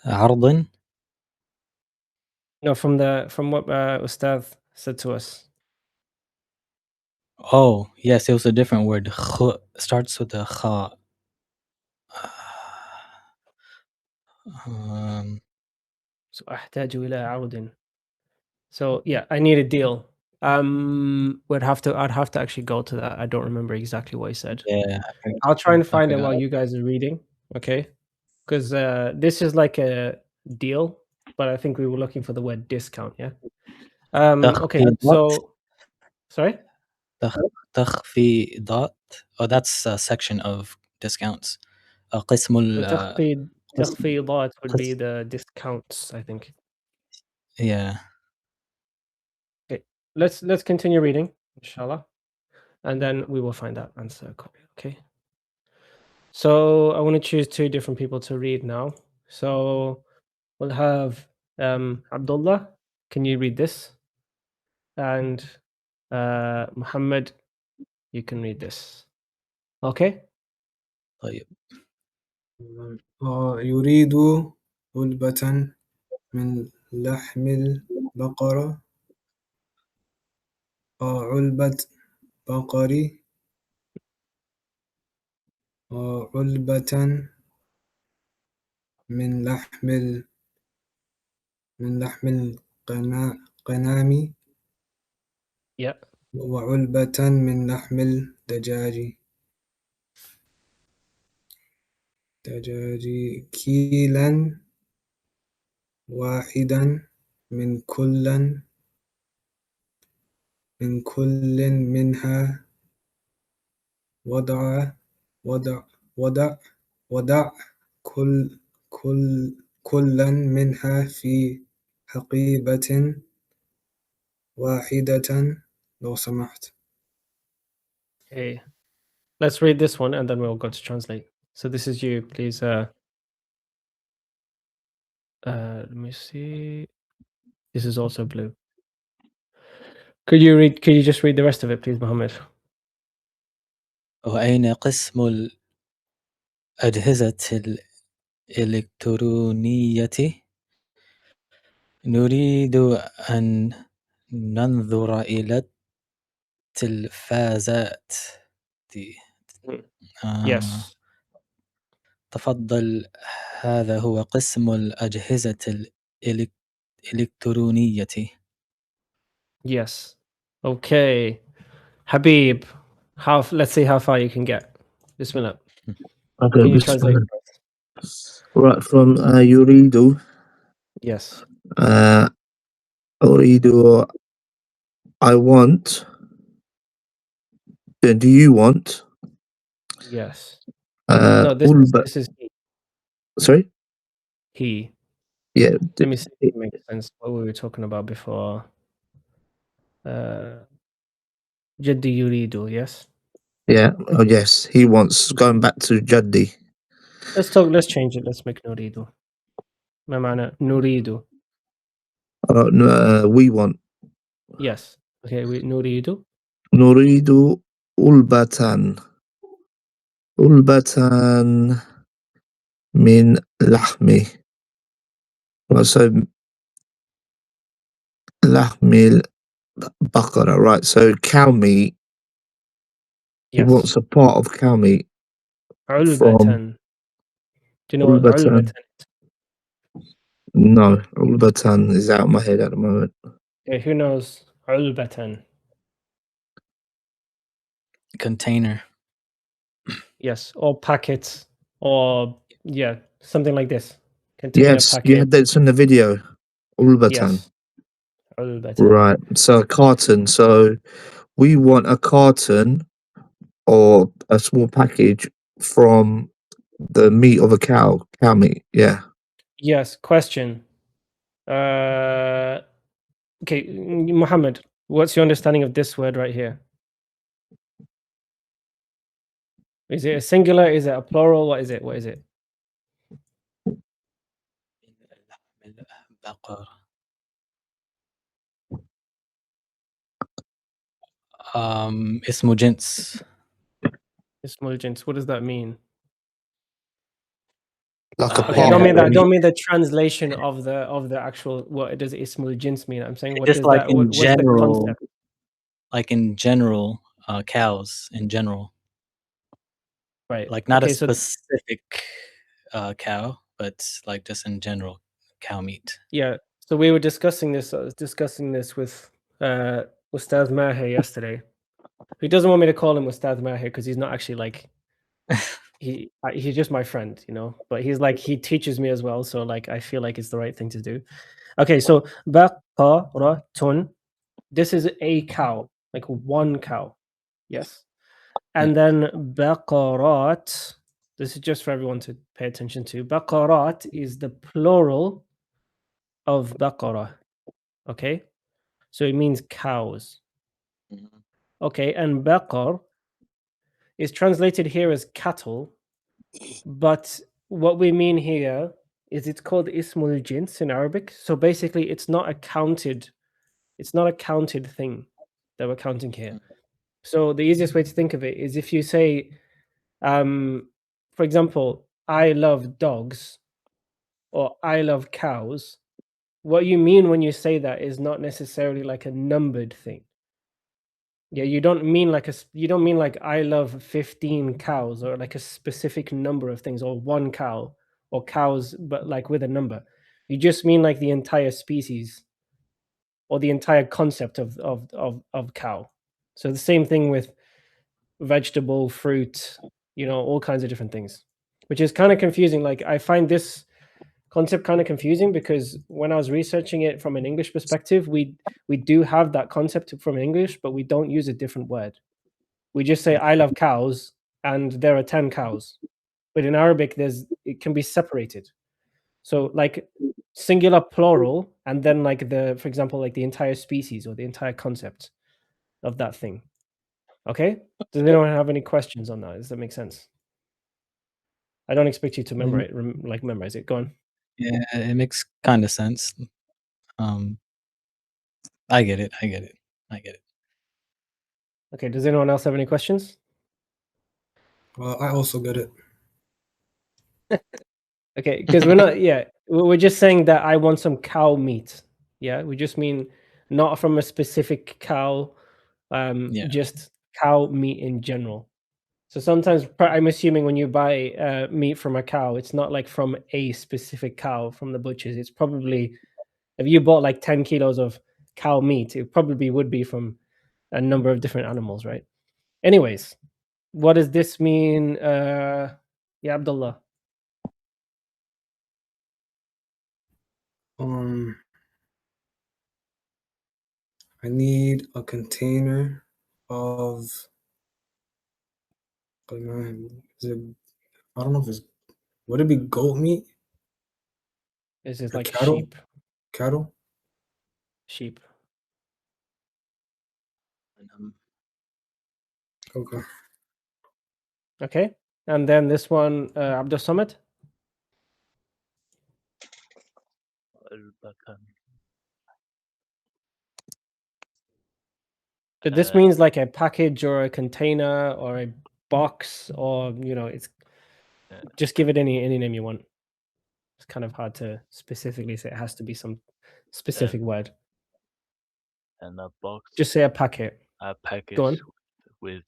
عرض. No, from what Ustad said to us. Oh, yes, it was a different word. Starts with a kha. So أحتاج إلى عرض. So yeah, I need a deal. I'd have to actually go to that. I don't remember exactly what he said. Yeah, I'll try and I find it forgot. while you guys are reading, okay? Because this is like a deal, but I think we were looking for the word discount, yeah. Okay, تخفيضات. so sorry. تخفيضات. Oh, that's a section of discounts. قسم تخفيضات would be the discounts, I think. yeah. Okay, let's continue reading, inshallah, and then we will find that answer. Okay. So I want to choose two different people to read now. So we'll have Abdullah. Can you read this? And Muhammad, you can read this. Okay. طيب. يريد علبة من لحم البقرة علبة بقري علبة من لحم الغنم Yeah. وعلبة من لحم الدجاج كيلا واحدا من كل منها وضع كلا منها في حقيبة واحدة لو سمحت. Okay. Let's read this one and then we'll go to translate. So this is you, please. Let me see. This is also blue. Could you just read the rest of it, please, Muhammad? وأين قسم الأجهزة الإلكترونية؟ نريد أن ننظر إلى التلفازات. Yes. تفضل، هذا هو قسم الأجهزة الإلكترونية. Yes. Okay. Habib, let's see how far you can get. Bismillah. Okay, Can you translate? right from يريد Yes. أريد I want. Do you want? Yes. No, this is he. Sorry? He. Yeah. Let me see if it makes sense. What we were talking about before. Jaddi yuridu, yes? Yeah. Oh, yes. He wants going back to Jaddi. Let's change it. Let's make nuridu. ما معنى nuridu? We want. Yes. Okay, we nuridu. نريد علبة من لحم. Right, so لحم البقرة, right? So cow meat. He Yes. wants a part of cow meat from Ulbatan. Do you know what علبة. ulbatan is? No, علبة is out of my head at the moment. Okay, who knows ulbatan? Container. Yes, or packets, or yeah, something like this. Container Yes, packet. you had that in the video. علبة. Yes. Ulbatan. Right. So a carton. So we want a carton or a small package from the meat of a cow meat. Yeah. Yes. Question. Okay, Muhammad, what's your understanding of this word right here? Is it a singular? Is it a plural? What is it? What is it? اسمه جنس. Ismul jins. What does that mean? Like a Okay, I part don't mean of that. I the don't meat. mean the translation of the actual. What does ismul jins mean? I'm saying, what Just does like that? in What's the general, concept? like in general, cows in general. Right. Like not Okay, a so specific cow, but like just in general cow meat. yeah, so we were discussing this. I was discussing this with Ustaz Maher yesterday. He doesn't want me to call him Ustaz Maher because he's not actually like he's just my friend, you know. But he's like he teaches me as well, so like I feel like it's the right thing to do. Okay, so baqaratun. This is a cow, like one cow. Yes. And then baqarat, this is just for everyone to pay attention to. Baqarat is the plural of baqarah. Okay? So it means cows. Mhm. Okay, and baqar is translated here as cattle, but what we mean here is it's called ismul jins in Arabic. So basically it's not a counted thing that we're counting here. So the easiest way to think of it is if you say, for example, I love dogs or I love cows, what you mean when you say that is not necessarily like a numbered thing. Yeah, you don't mean like I love 15 cows or like a specific number of things or one cow or cows, but like with a number. You just mean like the entire species or the entire concept of cow. So the same thing with vegetable, fruit, all kinds of different things, which is kind of confusing. Like I find this concept kind of confusing because when I was researching it from an English perspective, we do have that concept from English, but we don't use a different word. We just say I love cows and there are 10 cows. But in Arabic it can be separated. So like singular, plural, and then like for example, like the entire species or the entire concept of that thing. Okay? Does anyone have any questions on that? Does that make sense? I don't expect you to memorize it. Go on. Yeah, it makes kind of sense. I get it. Okay, does anyone else have any questions? I also get it. Okay, because we're just saying that I want some cow meat. Yeah, we just mean not from a specific cow, Yeah. just cow meat in general. So sometimes I'm assuming when you buy meat from a cow, it's not like from a specific cow from the butchers. It's probably, if you bought like 10 kilos of cow meat, it probably would be from a number of different animals, right? Anyways, what does this mean? Yeah, Abdullah. I need a container of. Is it, I don't know if it's. Would it be goat meat? This is Or like cattle? sheep. Cattle? Sheep. Okay. Okay. And then this one, Abdul Samad. So this means like a package or a container or a box or it's just give it any name you want. It's kind of hard to specifically say. It has to be some specific word. And a box. Just say a packet. A package Go on. with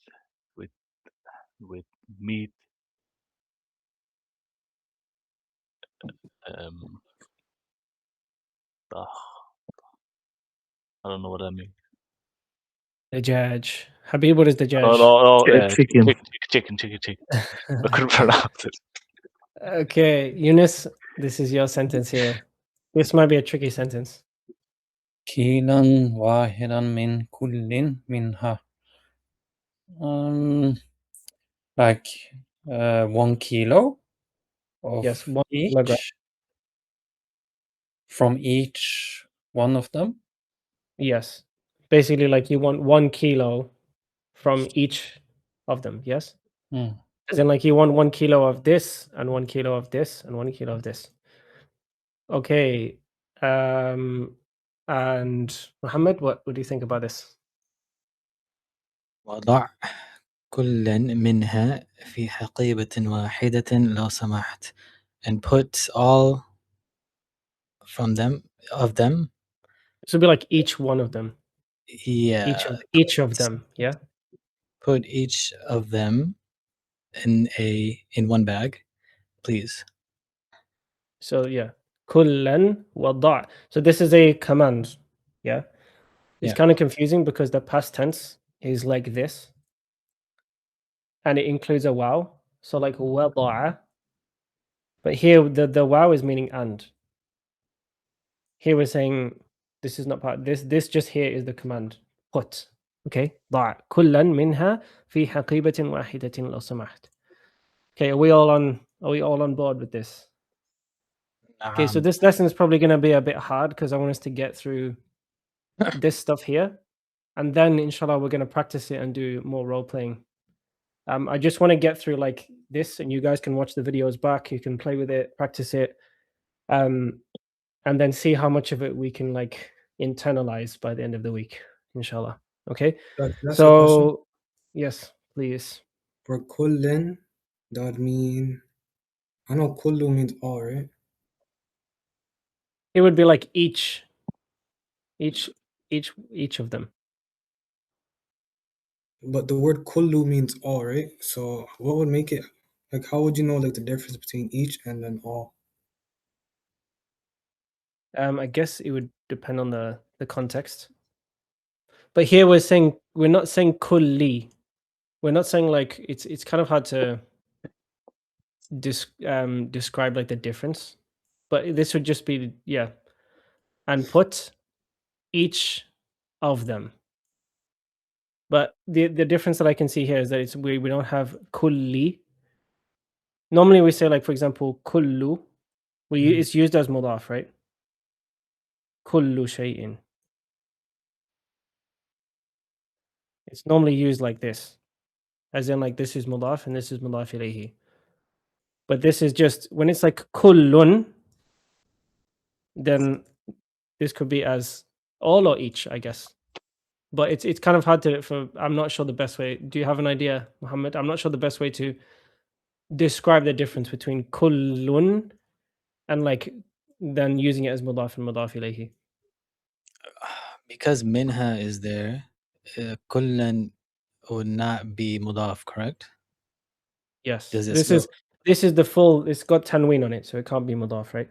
meat. I don't know what that means. Dajaj. Habib, what is dajaj? No, Chicken. Chicken. I couldn't pronounce it. Okay, Yunus, this is your sentence here. This might be a tricky sentence. كيلا واحدا من كل منها. Like 1 kilo of Yes, 1 each kilogram. from each one of them. Yes. Basically, like you want 1 kilo from each of them. Yes. As in, like you want 1 kilo of this and 1 kilo of this and 1 kilo of this. Okay. And Muhammad, what do you think about this? وضع كل منها في حقيبة واحدة لو سمحت, and put all of them. This would be like each one of them. Yeah. Each of them. Yeah. Put each of them in one bag, please. So yeah, kullan wada'. So this is a command. Yeah. It's kind of confusing because the past tense is like this, and it includes a wow. So like wada'a. But here the wow is meaning and. Here we're saying this is not part. This just here is the command. Put. Okay, ضع كلا منها في حقيبة واحدة لو سمحت. Okay, are we all on board with this? Okay, so this lesson is probably going to be a bit hard because I want us to get through this stuff here, and then inshallah we're going to practice it and do more role playing. I just want to get through like this, and you guys can watch the videos back. You can play with it, practice it, and then see how much of it we can like internalize by the end of the week, inshallah. Okay. That's a question. So yes, please. For kullin, that mean, I know kullu means all, right? It would be like each of them. But the word kullu means all, right? So what would make it, like, how would you know like the difference between each and then all? I guess it would depend on the context. But here we're not saying kulli. We're not saying like it's kind of hard to describe like the difference. But this would just be and put each of them. But the difference that I can see here is that we don't have kulli. Normally we say like for example kullu. It's used as mudaf, right? Kullu shay'in. It's normally used like this, as in like this is mudaf and this is mudaf ilayhi. But this is just when it's like kullun, then this could be as all or each, I guess. But it's kind of hard I'm not sure the best way. Do you have an idea, Muhammad? I'm not sure the best way to describe the difference between kullun and like then using it as mudaf and mudaf ilayhi. Because minha is there, kullan would not be mudaf, correct? Yes. Does it This is the full. It's got tanween on it, so it can't be mudaf, right?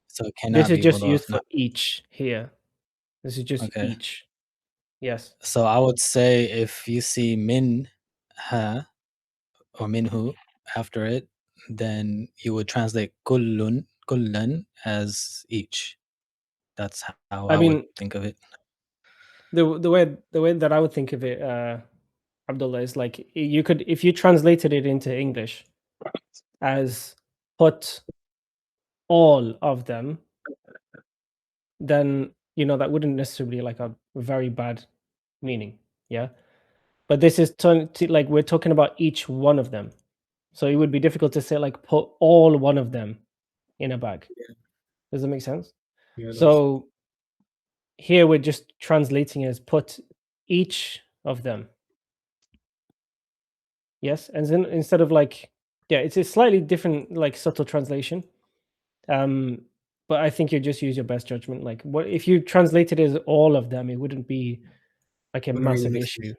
So it This cannot is be just mudaf. used for each here. This is just Okay. each. Yes. So I would say if you see min ha or minhu after it, then you would translate kullan as each. That's how I would think of it. The way that I would think of it, Abdullah, is like you could, if you translated it into English as put all of them, then that wouldn't necessarily be like a very bad meaning. Yeah. But this is like we're talking about each one of them. So it would be difficult to say like put all one of them in a bag. Yeah. Does that make sense? Yeah, So here we're just translating as put each of them. Yes, and then instead of like it's a slightly different like subtle translation. But I think you just use your best judgment. Like what if you translated it as all of them, it wouldn't be like a wouldn't really massive make issue. sense.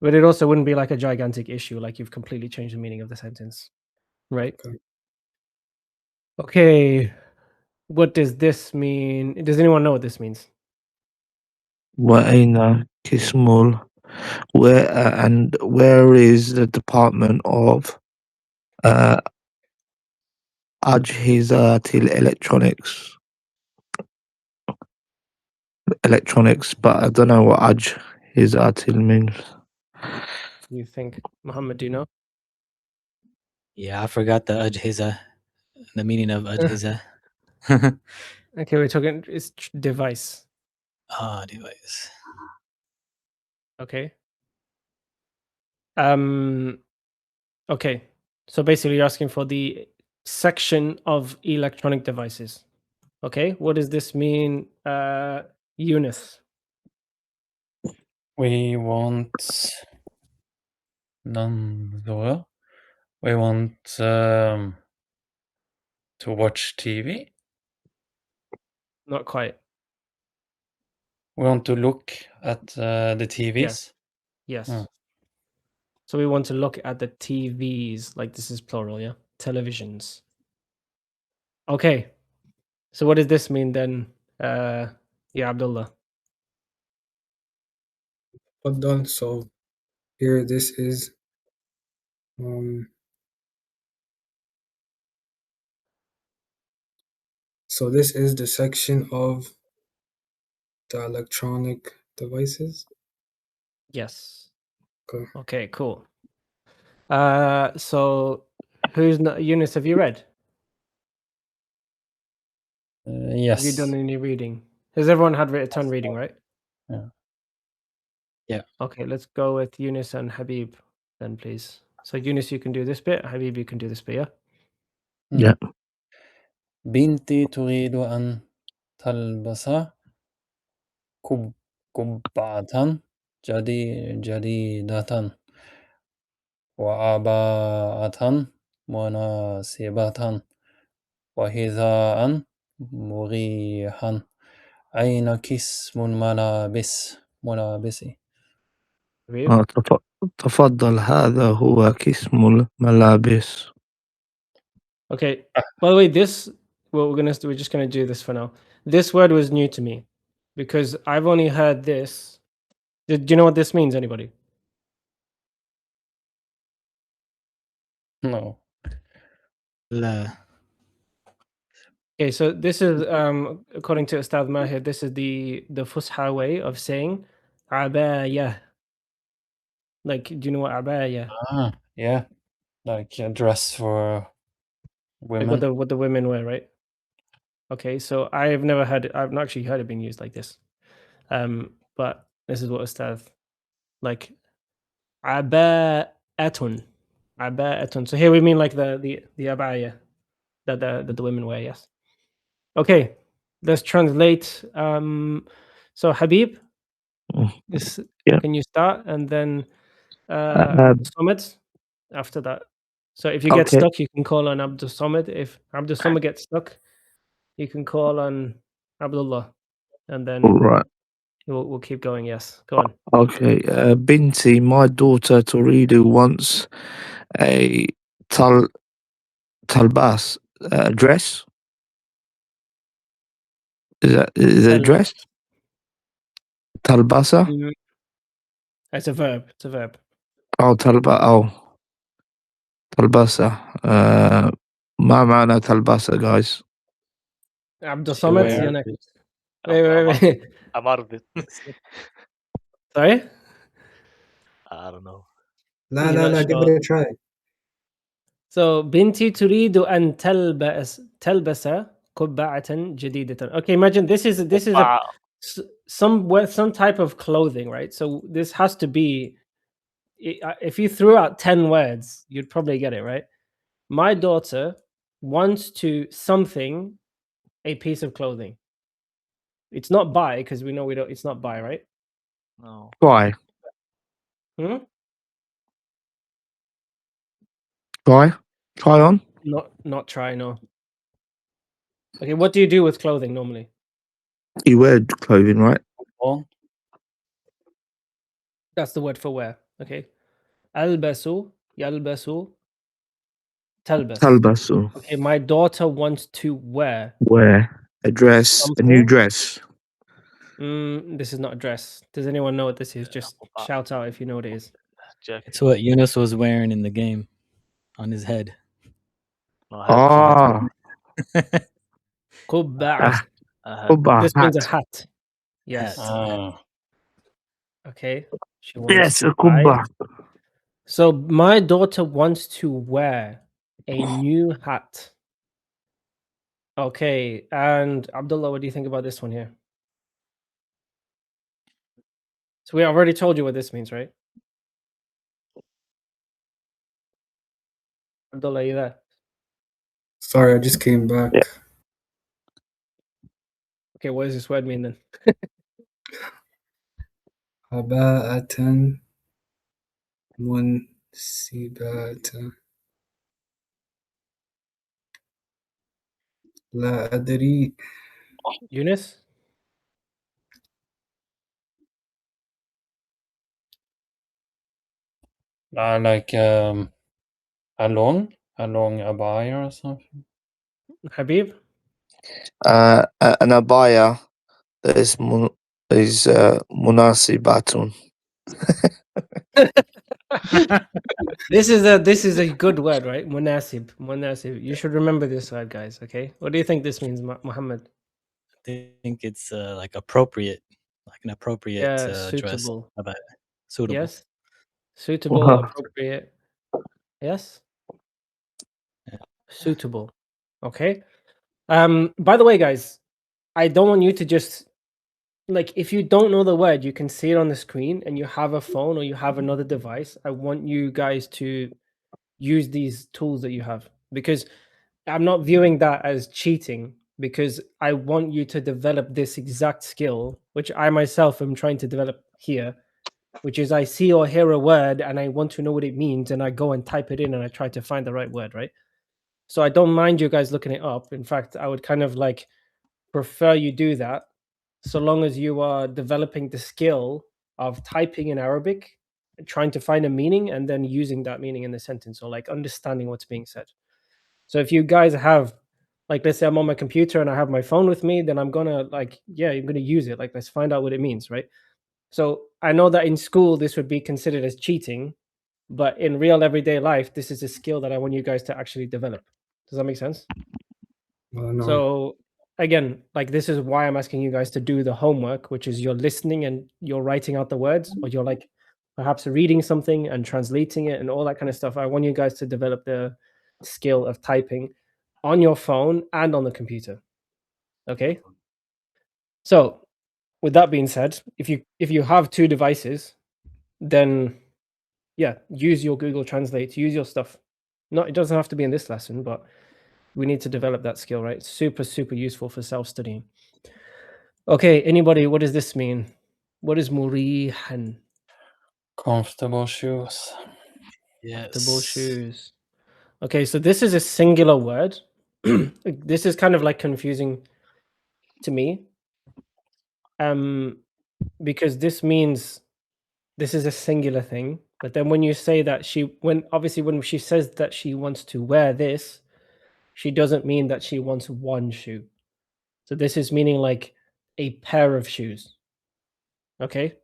But it also wouldn't be like a gigantic issue, like you've completely changed the meaning of the sentence. Right? Okay. What does this mean? Does anyone know what this means? وأين Kismul? Where is the Department of أجهزة electronics, but I don't know what أجهزة means. You think, Muhammad? Do you know? Yeah, I forgot the ajhiza, the meaning of ajhiza. Okay, we're talking. It's device. Device. Okay. Okay. So basically, you're asking for the section of electronic devices. Okay. What does this mean, Eunice? We want non-Zohar. We want to watch TV. Not quite. We want to look at the TVs. Yes. Hmm. So we want to look at the TVs, like this is plural, yeah? Televisions. Okay. So what does this mean then, Abdullah? But done. So here, this is so this is the section of the electronic devices. Yes. Okay. Okay, cool. So who's not Eunice, have you read? Have you Yes. done any reading? Has everyone had a ton reading, right? Yeah. Yeah. Okay, let's go with Eunice and Habib then, please. So Eunice, you can do this bit. Habib, you can do this bit, yeah? Yeah. بنتي تريد أن تلبس قبعة جديدة وعباءة مناسبة وحذاء مريحا. أين قسم الملابس؟ Habib? تفضل هذا هو قسم الملابس. Okay. By the way, this we're just gonna do this for now. This word was new to me because I've only heard this. Do you know what this means, anybody? No. La. Okay, so this is according to Ustad Mahir, this is the Fusha way of saying abaya. Like, do you know what abaya? Yeah. Like a dress for Like women. what the women wear, right? Okay, so I've never heard it. I've not actually heard it being used like this. But this is what Ustad like aba'atun. Aba'atun. So here we mean like the abaya that the women wear, yes. Okay, let's translate. So Habib, this Yeah. can you start and then Uh, Somad after that. So if you get okay. stuck, you can call on Abdul Somad. If Abdul Somad gets stuck, you can call on Abdullah, and then Right. we'll keep going. Yes, go on. Okay. Binti, my daughter Toridu wants a talbas dress. Is it a dress? Talbasa? Mm, It's a verb. It's a verb. Oh, talbasa. ما معنى talbasa, guys? Abdul To Somad, wear. you're next. Wait. Amarbit. Sorry, I don't know. La you're la not la, give sure. it a try. So بنتي تريد أن تلبس قبعة جديدة. Okay, imagine this is a some type of clothing, right? So this has to be if you threw out 10 words, you'd probably get it, right? My daughter wants to something a piece of clothing. It's not buy because we know we don't. It's not buy, right? No. Try. Hmm? Try on. Not try. No. Okay, what do you do with clothing normally? You wear clothing, right? On. That's the word for wear. Okay. Albasu, yalbasu, talbas. Talbasu. Okay, my daughter wants to wear Wear a dress, a new something. dress. This is not a dress. Does anyone know what this is? Just shout out if you know what it is. Jacket. It's what Yunus was wearing in the game on his head. No, I So had that's Ah, what Qubba'a. I had Kubba This means a hat. hat. Yes. Ah. Okay. She wants Yes, to a buy. kubba. So my daughter wants to wear a new hat. Okay, and Abdullah, what do you think about this one here? So we already told you what this means, right? Abdullah, you there? Sorry, I just came back. Yeah. Okay, what does this word mean then? Haba'atan munsibata. La adri. Eunice? Like a long abaya or something. Habib? An abaya is munasibatun. This is a good word, right? Munasib. Munasib. You should remember this word, guys, okay? What do you think this means, Muhammad? I think it's like appropriate, like an appropriate Yeah, dress. suitable. About Suitable. Yes. Suitable, Wow. appropriate. Yes. Yeah. Suitable. Okay. By the way, guys, I don't want you to just like if you don't know the word, you can see it on the screen and you have a phone or you have another device. I want you guys to use these tools that you have because I'm not viewing that as cheating because I want you to develop this exact skill, which I myself am trying to develop here, which is I see or hear a word and I want to know what it means and I go and type it in and I try to find the right word, right? So I don't mind you guys looking it up. In fact, I would kind of like prefer you do that so long as you are developing the skill of typing in Arabic, trying to find a meaning and then using that meaning in the sentence or like understanding what's being said. So if you guys have like let's say I'm on my computer and I have my phone with me, then I'm gonna like, yeah, you're gonna use it. Like let's find out what it means, right? So I know that in school this would be considered as cheating, but in real everyday life, this is a skill that I want you guys to actually develop. Does that make sense? No. So again, like this is why I'm asking you guys to do the homework, which is you're listening and you're writing out the words, or you're like perhaps reading something and translating it and all that kind of stuff. I want you guys to develop the skill of typing on your phone and on the computer. Okay. So with that being said, if you have two devices, then yeah, use your Google Translate, use your stuff. Not it doesn't have to be in this lesson, but we need to develop that skill, right? Super, super useful for self-studying. Okay, anybody, what does this mean? What is murihan? Comfortable shoes. Comfortable Yes. shoes. Okay, so this is a singular word. This is kind of like confusing to me. Because this means this is a singular thing. But then when you say that when she says that she wants to wear this, she doesn't mean that she wants one shoe. So this is meaning like a pair of shoes. Okay.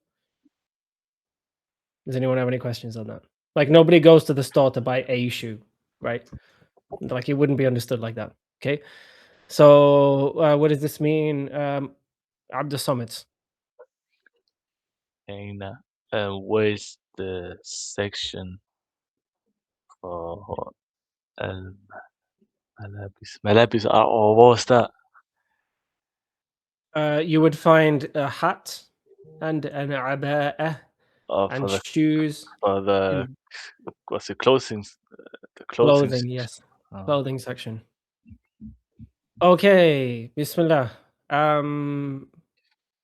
Does anyone have any questions on that? Like nobody goes to the store to buy a shoe, right? Like it wouldn't be understood like that. Okay. So what does this mean? Abdul Samit. And where's the section for malabis? Malabis are or what's that? You would find a hat and an aba'ah For and the shoes and what's the clothing? The clothing. Yes, Oh. clothing section. Okay, Bismillah.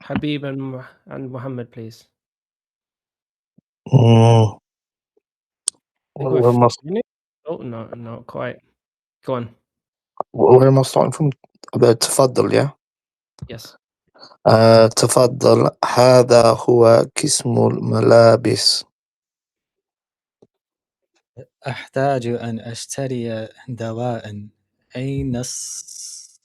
Habib and Muhammad, please. Mm, I think where am I, finished. Oh no, not quite. Go on. where am I starting from? تفضل, yeah. Yes. تفضل هذا هو قسم الملابس. أحتاج أن أشتري دواء. أين الصيدلية؟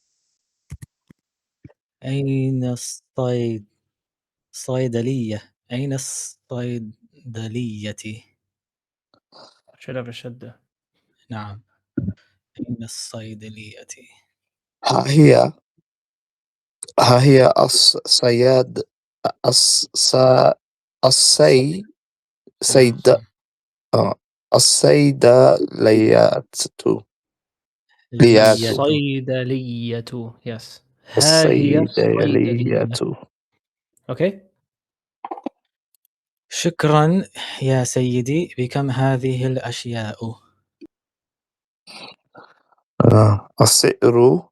أين الصيدلية؟ Should have a shadda. نعم. أين الصيدلية؟ ها هي الصياد الصيد الصيدليات ليات الصيدلية. Yes. ها هي الصيدلية. الصيدليات. Okay. شكرا يا سيدي. بكم هذه الأشياء؟ السعر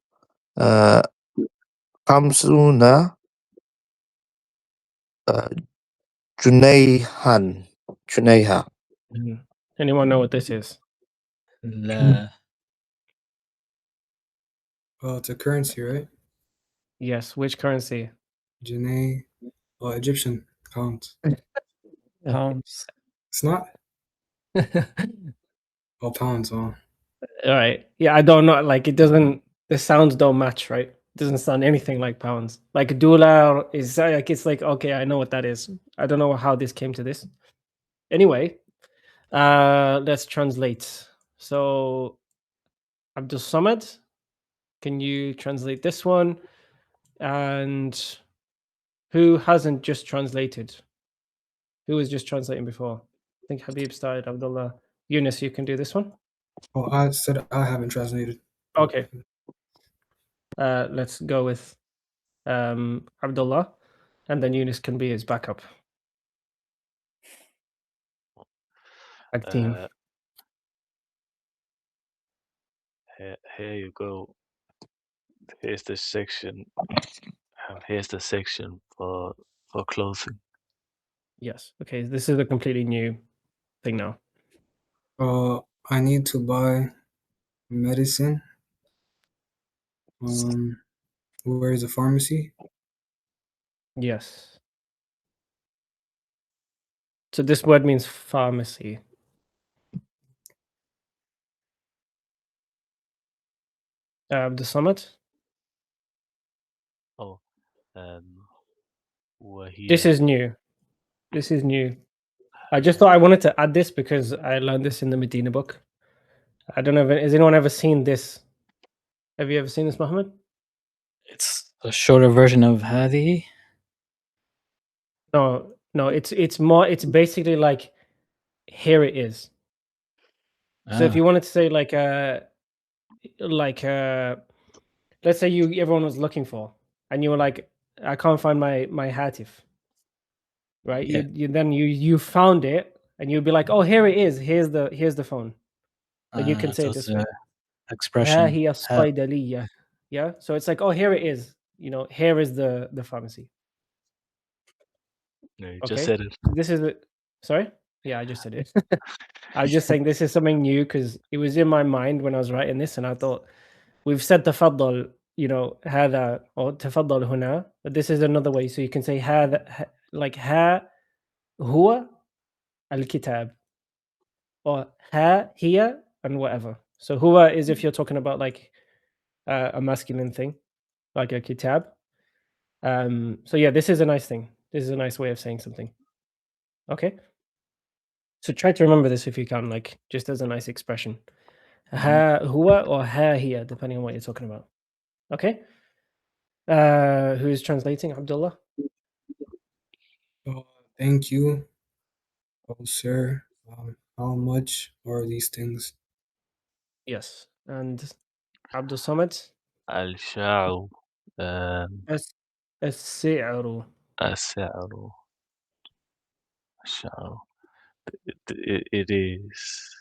50 جنيها. Anyone know what this is? لا. Oh, it's a currency, right? Yes. Which currency? Janae. Oh, Egyptian pounds. Pounds. It's not. Oh, pounds. Oh, All right. Yeah, I don't know. Like, it doesn't. The sounds don't match, right? It doesn't sound anything like pounds. Like dollar is like it's like okay, I know what that is. I don't know how this came to this. Anyway, let's translate. So, Abdul Samad, can you translate this one? And who hasn't just translated? Who was just translating before? I think Habib started. Abdullah. Yunus, you can do this one. Oh, I said I haven't translated. Okay. Let's go with Abdullah, and then Yunus can be his backup. Tag team. Here you go. Here's the section. Here's the section for clothing. Yes. Okay. This is a completely new thing now. I need to buy medicine. Where is the pharmacy? Yes. So this word means pharmacy. The summit. Oh, وهي This is new. This is new. I just thought I wanted to add this because I learned this in the Medina book. I don't know. Has anyone ever seen this? Have you ever seen this, Muhammad? It's a shorter version of Hadi. No. It's more. It's basically like, here it is. So if you wanted to say like let's say everyone was looking for, and you were like, I can't find my hatif, right? Yeah. You found it, and you'd be like, oh, here it is. Here's the phone. Then you can say so it it's this a way. expression. هي الصيدلية. Yeah. So it's like, oh, here it is. Here is the pharmacy. No, you Okay. just said it. This is it. Sorry. Yeah, I just said it. I was just saying this is something new because it was in my mind when I was writing this, and I thought we've said تفضل, هذا or تفضل هنا, but this is another way. So you can say هذا, like ها هو الكتاب, or ها هي, and whatever. So huwa is if you're talking about like a masculine thing, like a kitab. So yeah, this is a nice thing. This is a nice way of saying something. Okay. So try to remember this if you can, like just as a nice expression. Ha huwa or ha hiya, depending on what you're talking about. Okay. Who is translating? Abdullah. Thank you. Oh, sir. How much are these things? Yes. And Abdul Samad. الشعر السعر. السعر الشعر. It is.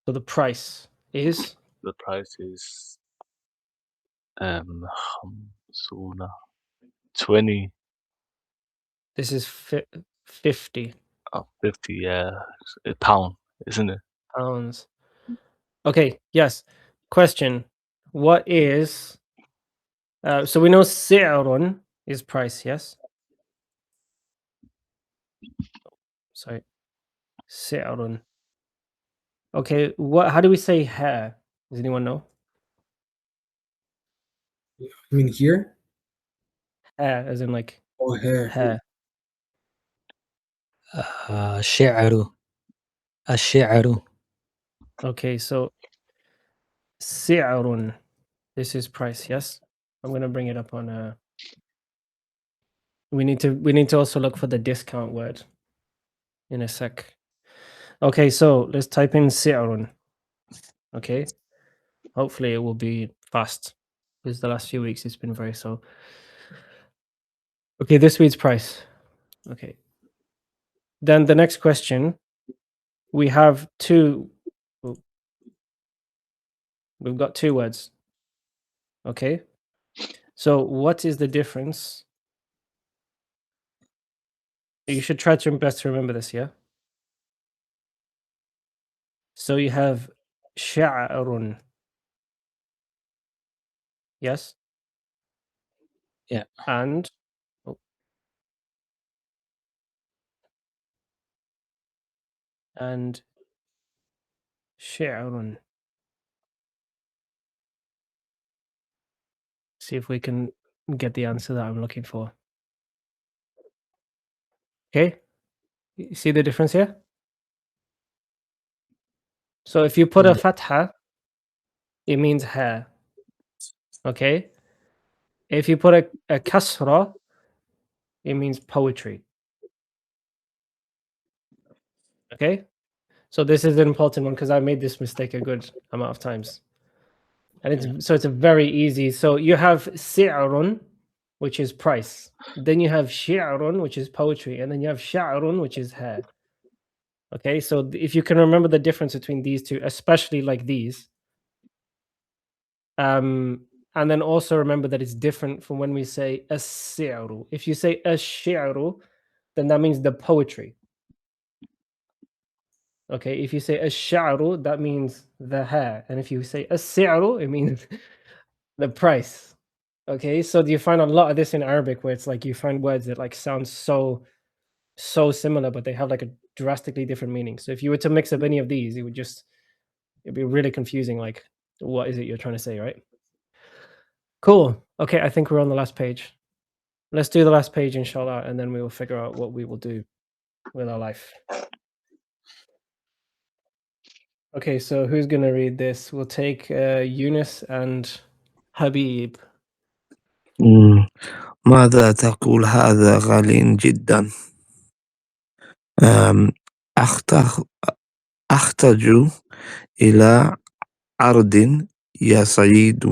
So the price is. The price is 50. 20. This is 50 50. Yeah, a pound, isn't it? pounds. Okay. Yes. Question. What is? So we know سعر is price. Yes. Sorry. سعر. Okay. How do we say ha? Does anyone know? I mean here? Ha, as in like Oh, hair. ha. الشعر. الشعر. Okay, so سعر. This is price. Yes. I'm gonna bring it up on. We need to also look for the discount word in a sec. Okay, so let's type in سعر. Okay. Hopefully it will be fast because the last few weeks it's been very slow. Okay, this reads price. Okay. Then the next question, we have two. We've got two words. Okay. So what is the difference? You should try to best to remember this, yeah? So you have شعر. Yes? Yeah. And and شعر. See if we can get the answer that I'm looking for. Okay? You see the difference here? So if you put a fatha, it means hair. Okay? If you put a kasra, it means poetry. Okay? So this is an important one because I made this mistake a good amount of times. And it's a very easy. So you have si'run, which is price. Then you have shi'run, which is poetry, and then you have sha'run, which is hair. Okay, so if you can remember the difference between these two, especially like these, and then also remember that it's different from when we say as-si'ru. If you say ash-shi'ru, then that means the poetry. Okay, if you say ash-sha'ru, that means the hair, and if you say as-si'ru, it means the price. Okay, so you find a lot of this in Arabic where it's like you find words that like sound so similar, but they have like a drastically different meaning. So if you were to mix up any of these, it'd be really confusing. Like, what is it you're trying to say, right? Cool. Okay, I think we're on the last page. Let's do the last page, inshallah, and then we will figure out what we will do with our life. Okay, so who's gonna read this? We'll take Yunus and Habib. ماذا تقول هذا غالي جدا أحتاج إلى عرض يا سعيد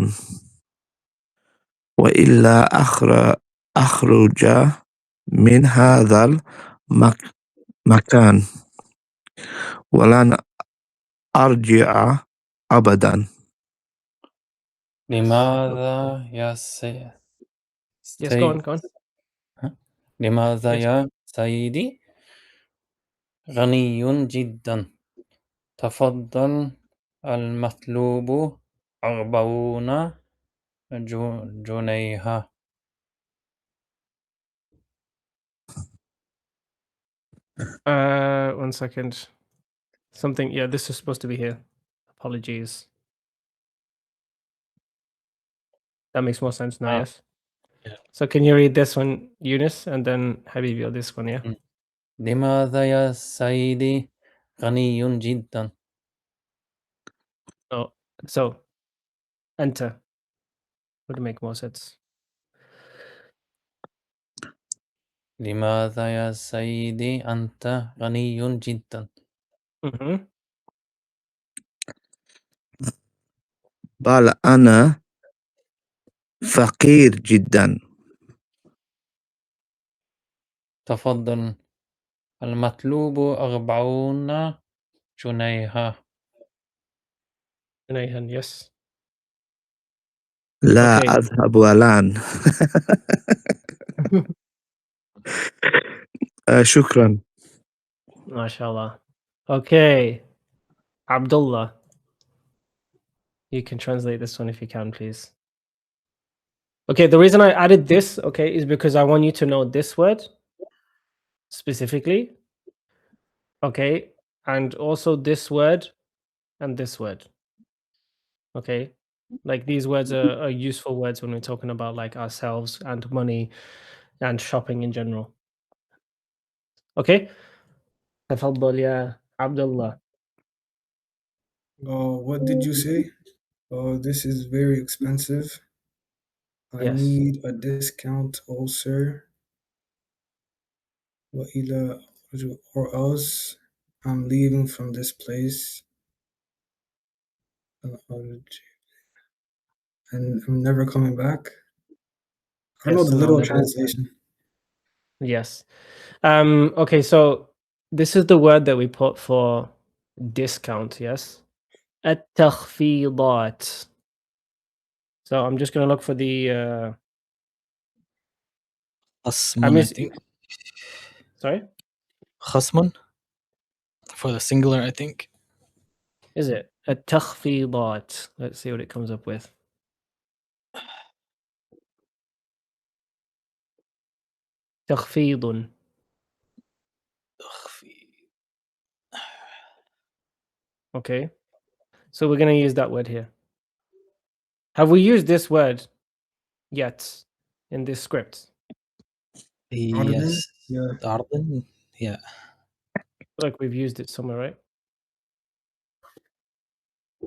وإلا أخرج من هذا المكان ولن أرجع أبدا لماذا يا Yes, go on. لماذا Yes. يا سيدي غني جدا تفضل المطلوب 40 جنيها. 1 second. Something. Yeah, this is supposed to be here. Apologies. That makes more sense now. Yes. Yeah. So can you read this one, Eunice, and then Habib, you'll this one, yeah? لماذا يا سيدي غني جدا Oh, so enter would make more sense. لماذا يا سيدي أنت غني جدا Mm-hmm. بل أنا فقير جدا تفضل المطلوب 40 جنيها. Nayhan, yes. لا Okay. أذهب الآن شكرا MashaAllah. Okay. Abdullah. You can translate this one if you can, please. Okay, the reason I added this, okay, is because I want you to know this word specifically. Okay, and also this word and this word. Okay, like these words are useful words when we're talking about like ourselves and money and shopping in general. Okay, تفضل يا عبد الله. Oh, what did you say? Oh, this is very expensive. I Yes. need a discount, oh sir. Or else I'm leaving from this place. And I'm never coming back. I don't know Yes, the and I'll literal never. translation. Yes. Okay, so this is the word that we put for discount. Yes. التخفيضات. So I'm just gonna look for the. خصم, I think. Sorry. خصم for the singular, I think. Is it التخفيضات? Let's see what it comes up with. تخفيض. Okay. So we're gonna use that word here. Have we used this word yet in this script? Yes. Yeah. Dardan? Yeah. Like we've used it somewhere, right?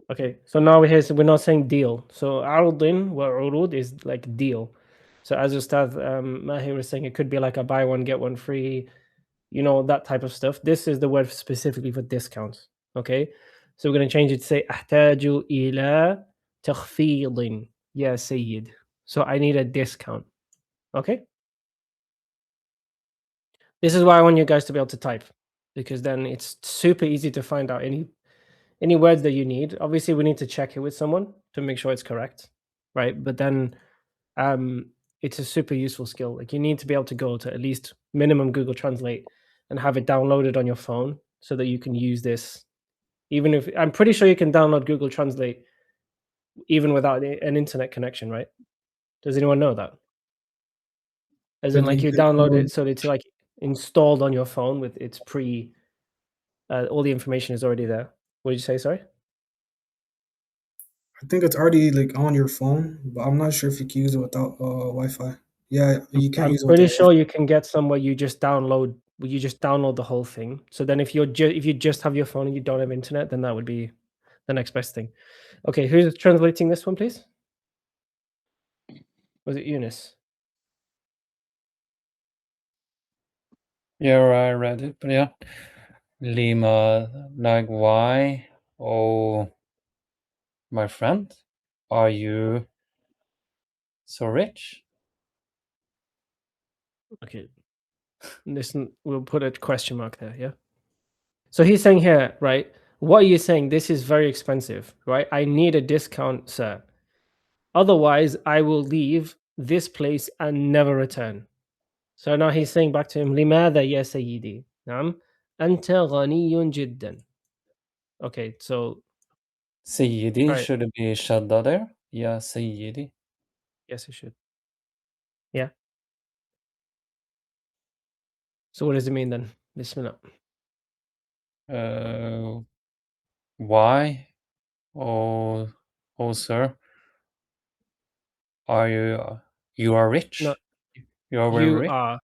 Okay, so now we're here. So we're not saying deal. So عرض وعروض is like deal. So as Ustad Mahir was saying, it could be like a buy one get one free, you know, that type of stuff. This is the word specifically for discounts. Okay, so we're going to change it to say أحتاج إلى تخفيض يا سيد. So I need a discount. Okay, this is why I want you guys to be able to type, because then it's super easy to find out any words that you need. Obviously, we need to check it with someone to make sure it's correct, right? But then it's a super useful skill. Like, you need to be able to go to at least minimum Google Translate and have it downloaded on your phone so that you can use this. Even if I'm pretty sure you can download Google Translate even without an internet connection, right? Does anyone know that? As in, like, you download it so it's like installed on your phone with its all the information is already there. What did you say? Sorry. I think it's already like on your phone, but I'm not sure if you can use it without Wi-Fi. Yeah, you can't I'm use it pretty without. sure you can get somewhere you just download the whole thing. So then if you just have your phone and you don't have internet, then that would be the next best thing. Okay, who's translating this one, please? Was it Eunice? Yeah, I read it, but yeah. Lima, like, why? Oh, my friend, are you so rich? Okay. Listen, we'll put a question mark there, yeah? So he's saying here, right? What are you saying? This is very expensive, right? I need a discount, sir. Otherwise, I will leave this place and never return. So now he's saying back to him, لماذا يا سيدي؟ نعم أنت غني جدا. Okay, so Sayyidi, right. should it be shadda there? Yeah, Sayyidi. Yes, you should. Yeah. So what does it mean then? Bismillah. Why? Oh, sir, are you are rich? No, You are very you rich? are.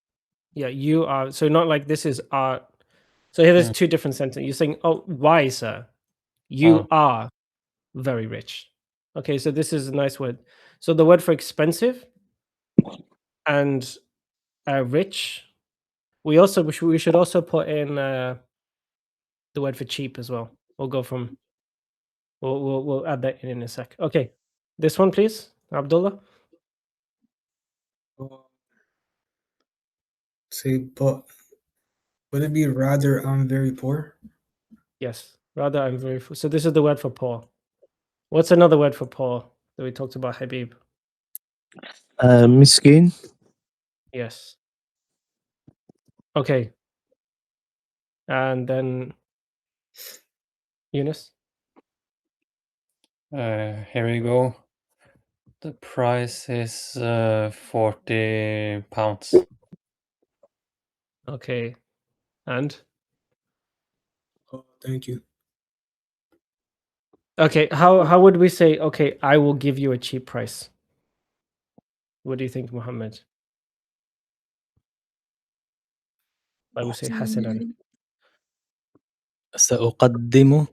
Yeah, you are. So not like this is art. So here there's Mm. two different sentences. You're saying, oh, why, sir? You Oh, are very rich. Okay, so this is a nice word. So the word for expensive and rich, we should also put in the word for cheap as well. We'll add that in a sec. Okay, this one, please, Abdullah. Say, but would it be rather I'm very poor? Yes, rather I'm very full. So this is the word for poor. What's another word for poor that we talked about, Habib? Miskin. Yes. Okay, and then Eunice. here we go. The price is 40 pounds. Okay, and Oh, thank you. okay, how would we say? Okay, I will give you a cheap price. What do you think, Muhammad? I would say Hasanan. سأقدم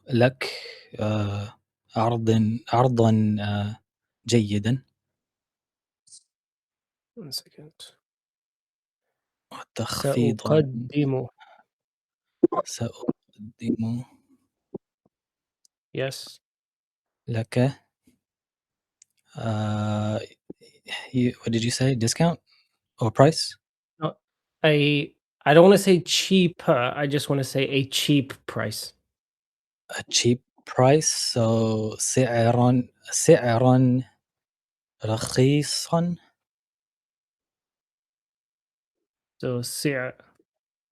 لك عرضا جيدا. 1 second. تخفيضا سأقدم yes لك what did you say, discount or price? no, I don't want to say cheaper, I just want to say a cheap price. A cheap price, so سعرا رخيصا. So سعر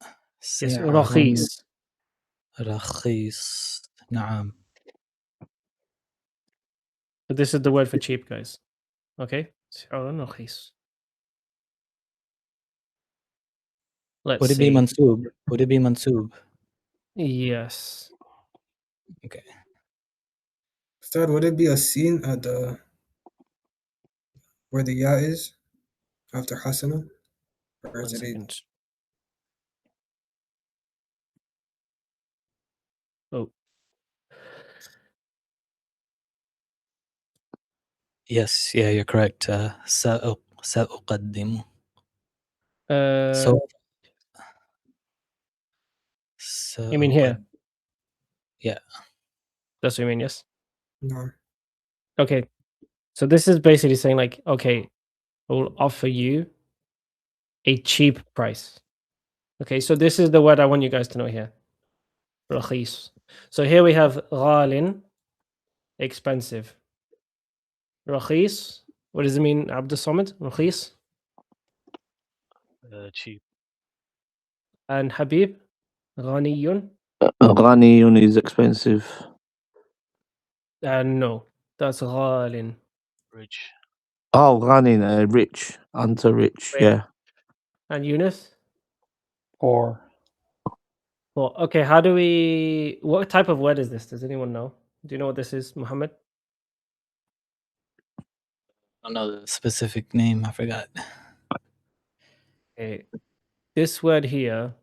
yes سعر رخيص. رخيص. نعم. But this is the word for cheap, guys. Okay, سعر رخيص. Let's Would it be see. mansoob? Would it be mansoob? Yes. Okay. Ustad, would it be a scene at the where the ya is after Hasana? Or 1 is it a second. Oh, Yes, yeah, you're correct. سأقدم. So You mean here? Yeah. That's what you mean, yes? No. Okay. So this is basically saying like, okay, we'll offer you a cheap price. Okay, so this is the word I want you guys to know here. Rakhis. So here we have ghalin, expensive. Rakhis, what does it mean, Abdul Samad? Rakhis. cheap. And Habib, ghaniyun. Ghaniyun is expensive. No, that's ghalin. Rich. Oh, Ghanin, rich, unto rich. Right. Yeah. And Yunus? Poor. Well, okay, what type of word is this? Does anyone know? Do you know what this is, Muhammad? I don't know the specific name. I forgot. Okay. This word here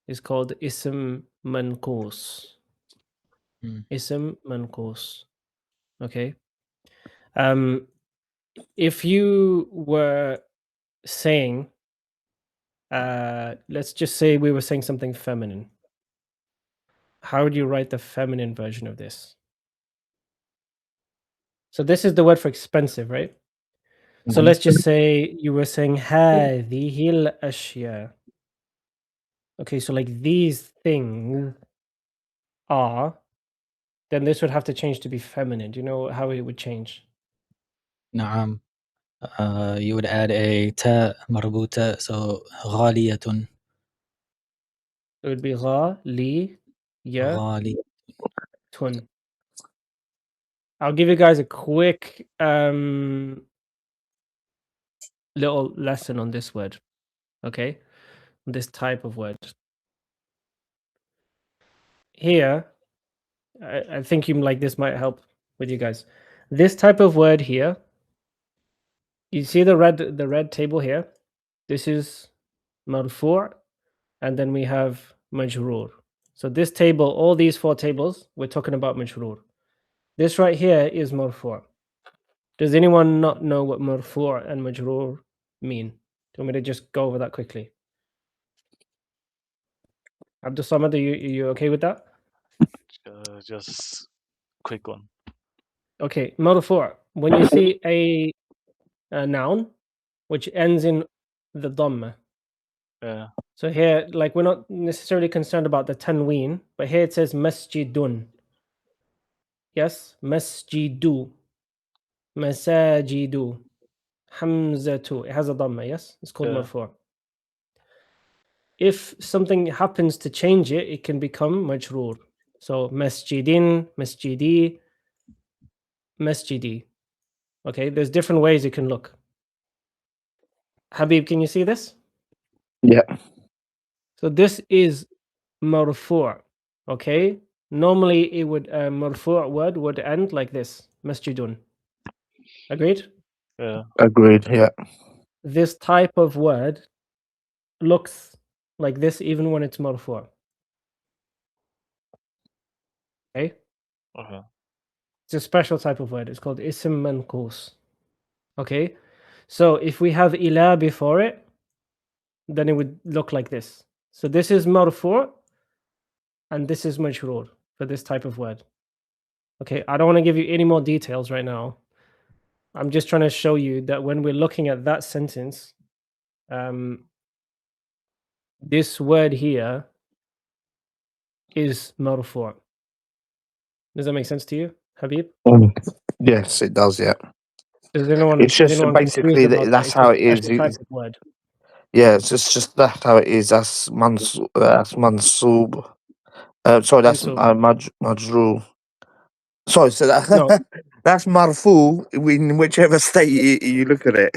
is called ism manqus. Ism manqus. Okay. If you were saying, let's just say we were saying something feminine, how would you write the feminine version of this? So this is the word for expensive, right? So let's just say you were saying هذه الأشياء. Okay, so like these things are, then this would have to change to be feminine. Do you know how it would change? نعم. You would add a ta marbuta, so غالية. It would be غالية غالي. tun. I'll give you guys a quick little lesson on this word. Okay, this type of word. Here, I think you like this might help with you guys. This type of word here, you see the red table here. This is marfu', and then we have majroor. So this table, all these four tables, we're talking about majroor. This right here is marfu'. Does anyone not know what marfu' and majroor mean? Do you want me to just go over that quickly? Abdul Samad, are you okay with that? Just quick one. Okay, marfu'. When you see a noun which ends in the dhamma. Yeah. So here, like we're not necessarily concerned about the tanween, but here it says masjidun. Yes, masjidu, masajidu, hamzatu. It has a dhamma. Yes, it's called marfu'. If something happens to change it, it can become majroor. So masjidin, masjidi, masjidi. Okay, there's different ways it can look. Habib, can you see this? Yeah. So this is marfu'. Okay, normally it would marfu' word would end like this, masjidun. Agreed? Yeah. Agreed. Yeah. This type of word looks like this even when it's marfu'. Okay? Okay. It's a special type of word. It's called ism manqus. Okay? So if we have ila before it, then it would look like this. So this is marfu' and this is majroor for this type of word. Okay, I don't want to give you any more details right now. I'm just trying to show you that when we're looking at that sentence, this word here is marfu'. Does that make sense to you, Habib? Yes, it does. Yeah. Is It's just anyone basically confused about that's that? how It's it a is. special type of word. Yeah, it's just that's how it is. That's mansub. Sorry, that's Mansub. majrur. Sorry, so that, No. that's marfu in whichever state you look at it.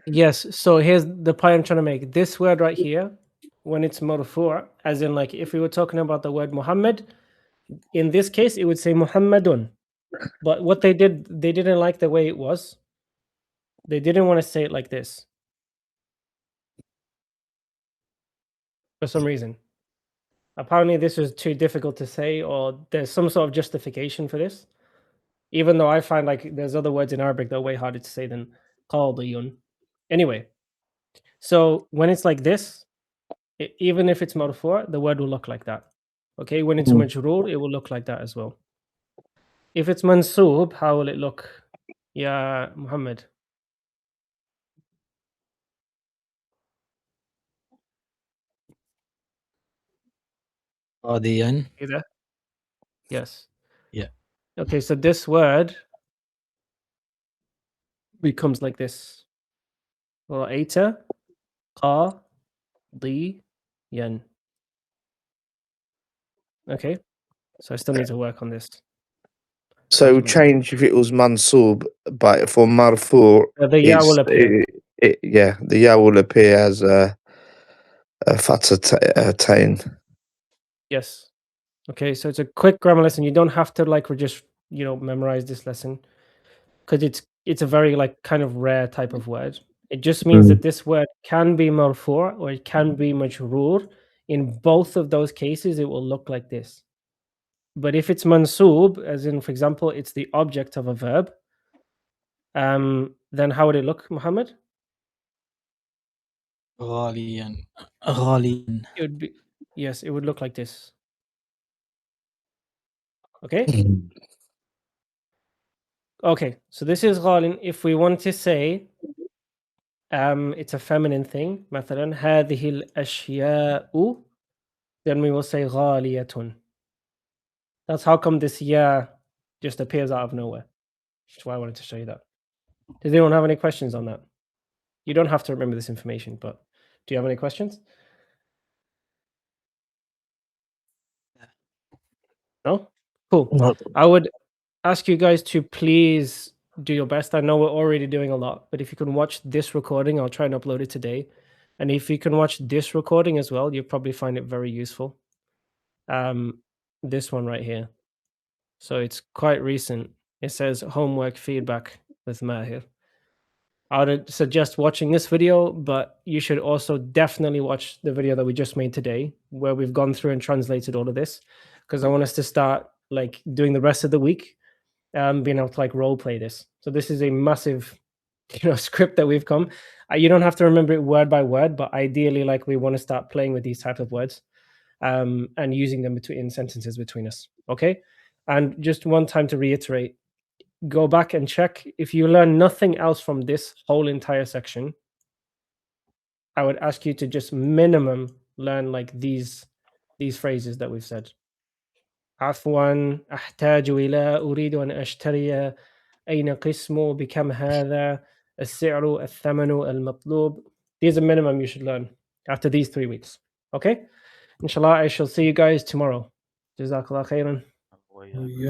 Yes. So here's the point I'm trying to make. This word right here, when it's marfu', as in like if we were talking about the word Muhammad, in this case it would say Muhammadun. But what they did, they didn't like the way it was. They didn't want to say it like this. For some reason. Apparently this was too difficult to say, or there's some sort of justification for this. Even though I find like there's other words in Arabic that are way harder to say than qadiyun. Anyway, So when it's like this, even if it's marfu', the word will look like that. Okay, when it's majroor, it will look like that as well. If it's mansoob, how will it look? Yeah, Muhammad. Radiyan. You there? Yes. Yeah. Okay, so this word becomes like this. Ra'ayta qadiyan. Okay, so I still need to work on this. So it would Document. change if it was mansub, but for marfu, The ya will appear. yeah, the ya will appear as a fathatain. Yes. Okay, so it's a quick grammar lesson. You don't have to like just memorize this lesson because it's a very like kind of rare type of word. It just means that this word can be marfu' or it can be majroor. In both of those cases, it will look like this. But if it's mansoob, as in, for example, it's the object of a verb, then how would it look, Muhammad? Ghaliyan. Ghaliyan. It would be, yes, it would look like this. Okay? Okay, so this is ghalin. If we want to say it's a feminine thing, مثلا هذه الأشياء, then we will say غالية. That's how come this ya just appears out of nowhere. That's why I wanted to show you that. Does anyone have any questions on that? You don't have to remember this information, but do you have any questions? No? Cool. I would ask you guys to please do your best. I know we're already doing a lot, but if you can watch this recording, I'll try and upload it today. And if you can watch this recording as well, you'll probably find it very useful. This one right here. So it's quite recent. It says homework feedback with Mahir. I would suggest watching this video, but you should also definitely watch the video that we just made today, where we've gone through and translated all of this, because I want us to start like doing the rest of the week, being able to like role play this. So this is a massive, script that we've come. You don't have to remember it word by word, but ideally, like we want to start playing with these type of words, and using them in sentences between us. Okay, and just one time to reiterate. Go back and check. If you learn nothing else from this whole entire section, I would ask you to just minimum learn like these phrases that we've said. عفوا أحتاج إلى أريد أن أشتري أين قسم بكم هذا السعر الثمن المطلوب. These are minimum you should learn after these 3 weeks. Okay? Inshallah, I shall see you guys tomorrow. Jazakallah khairan. وإياك. Yeah.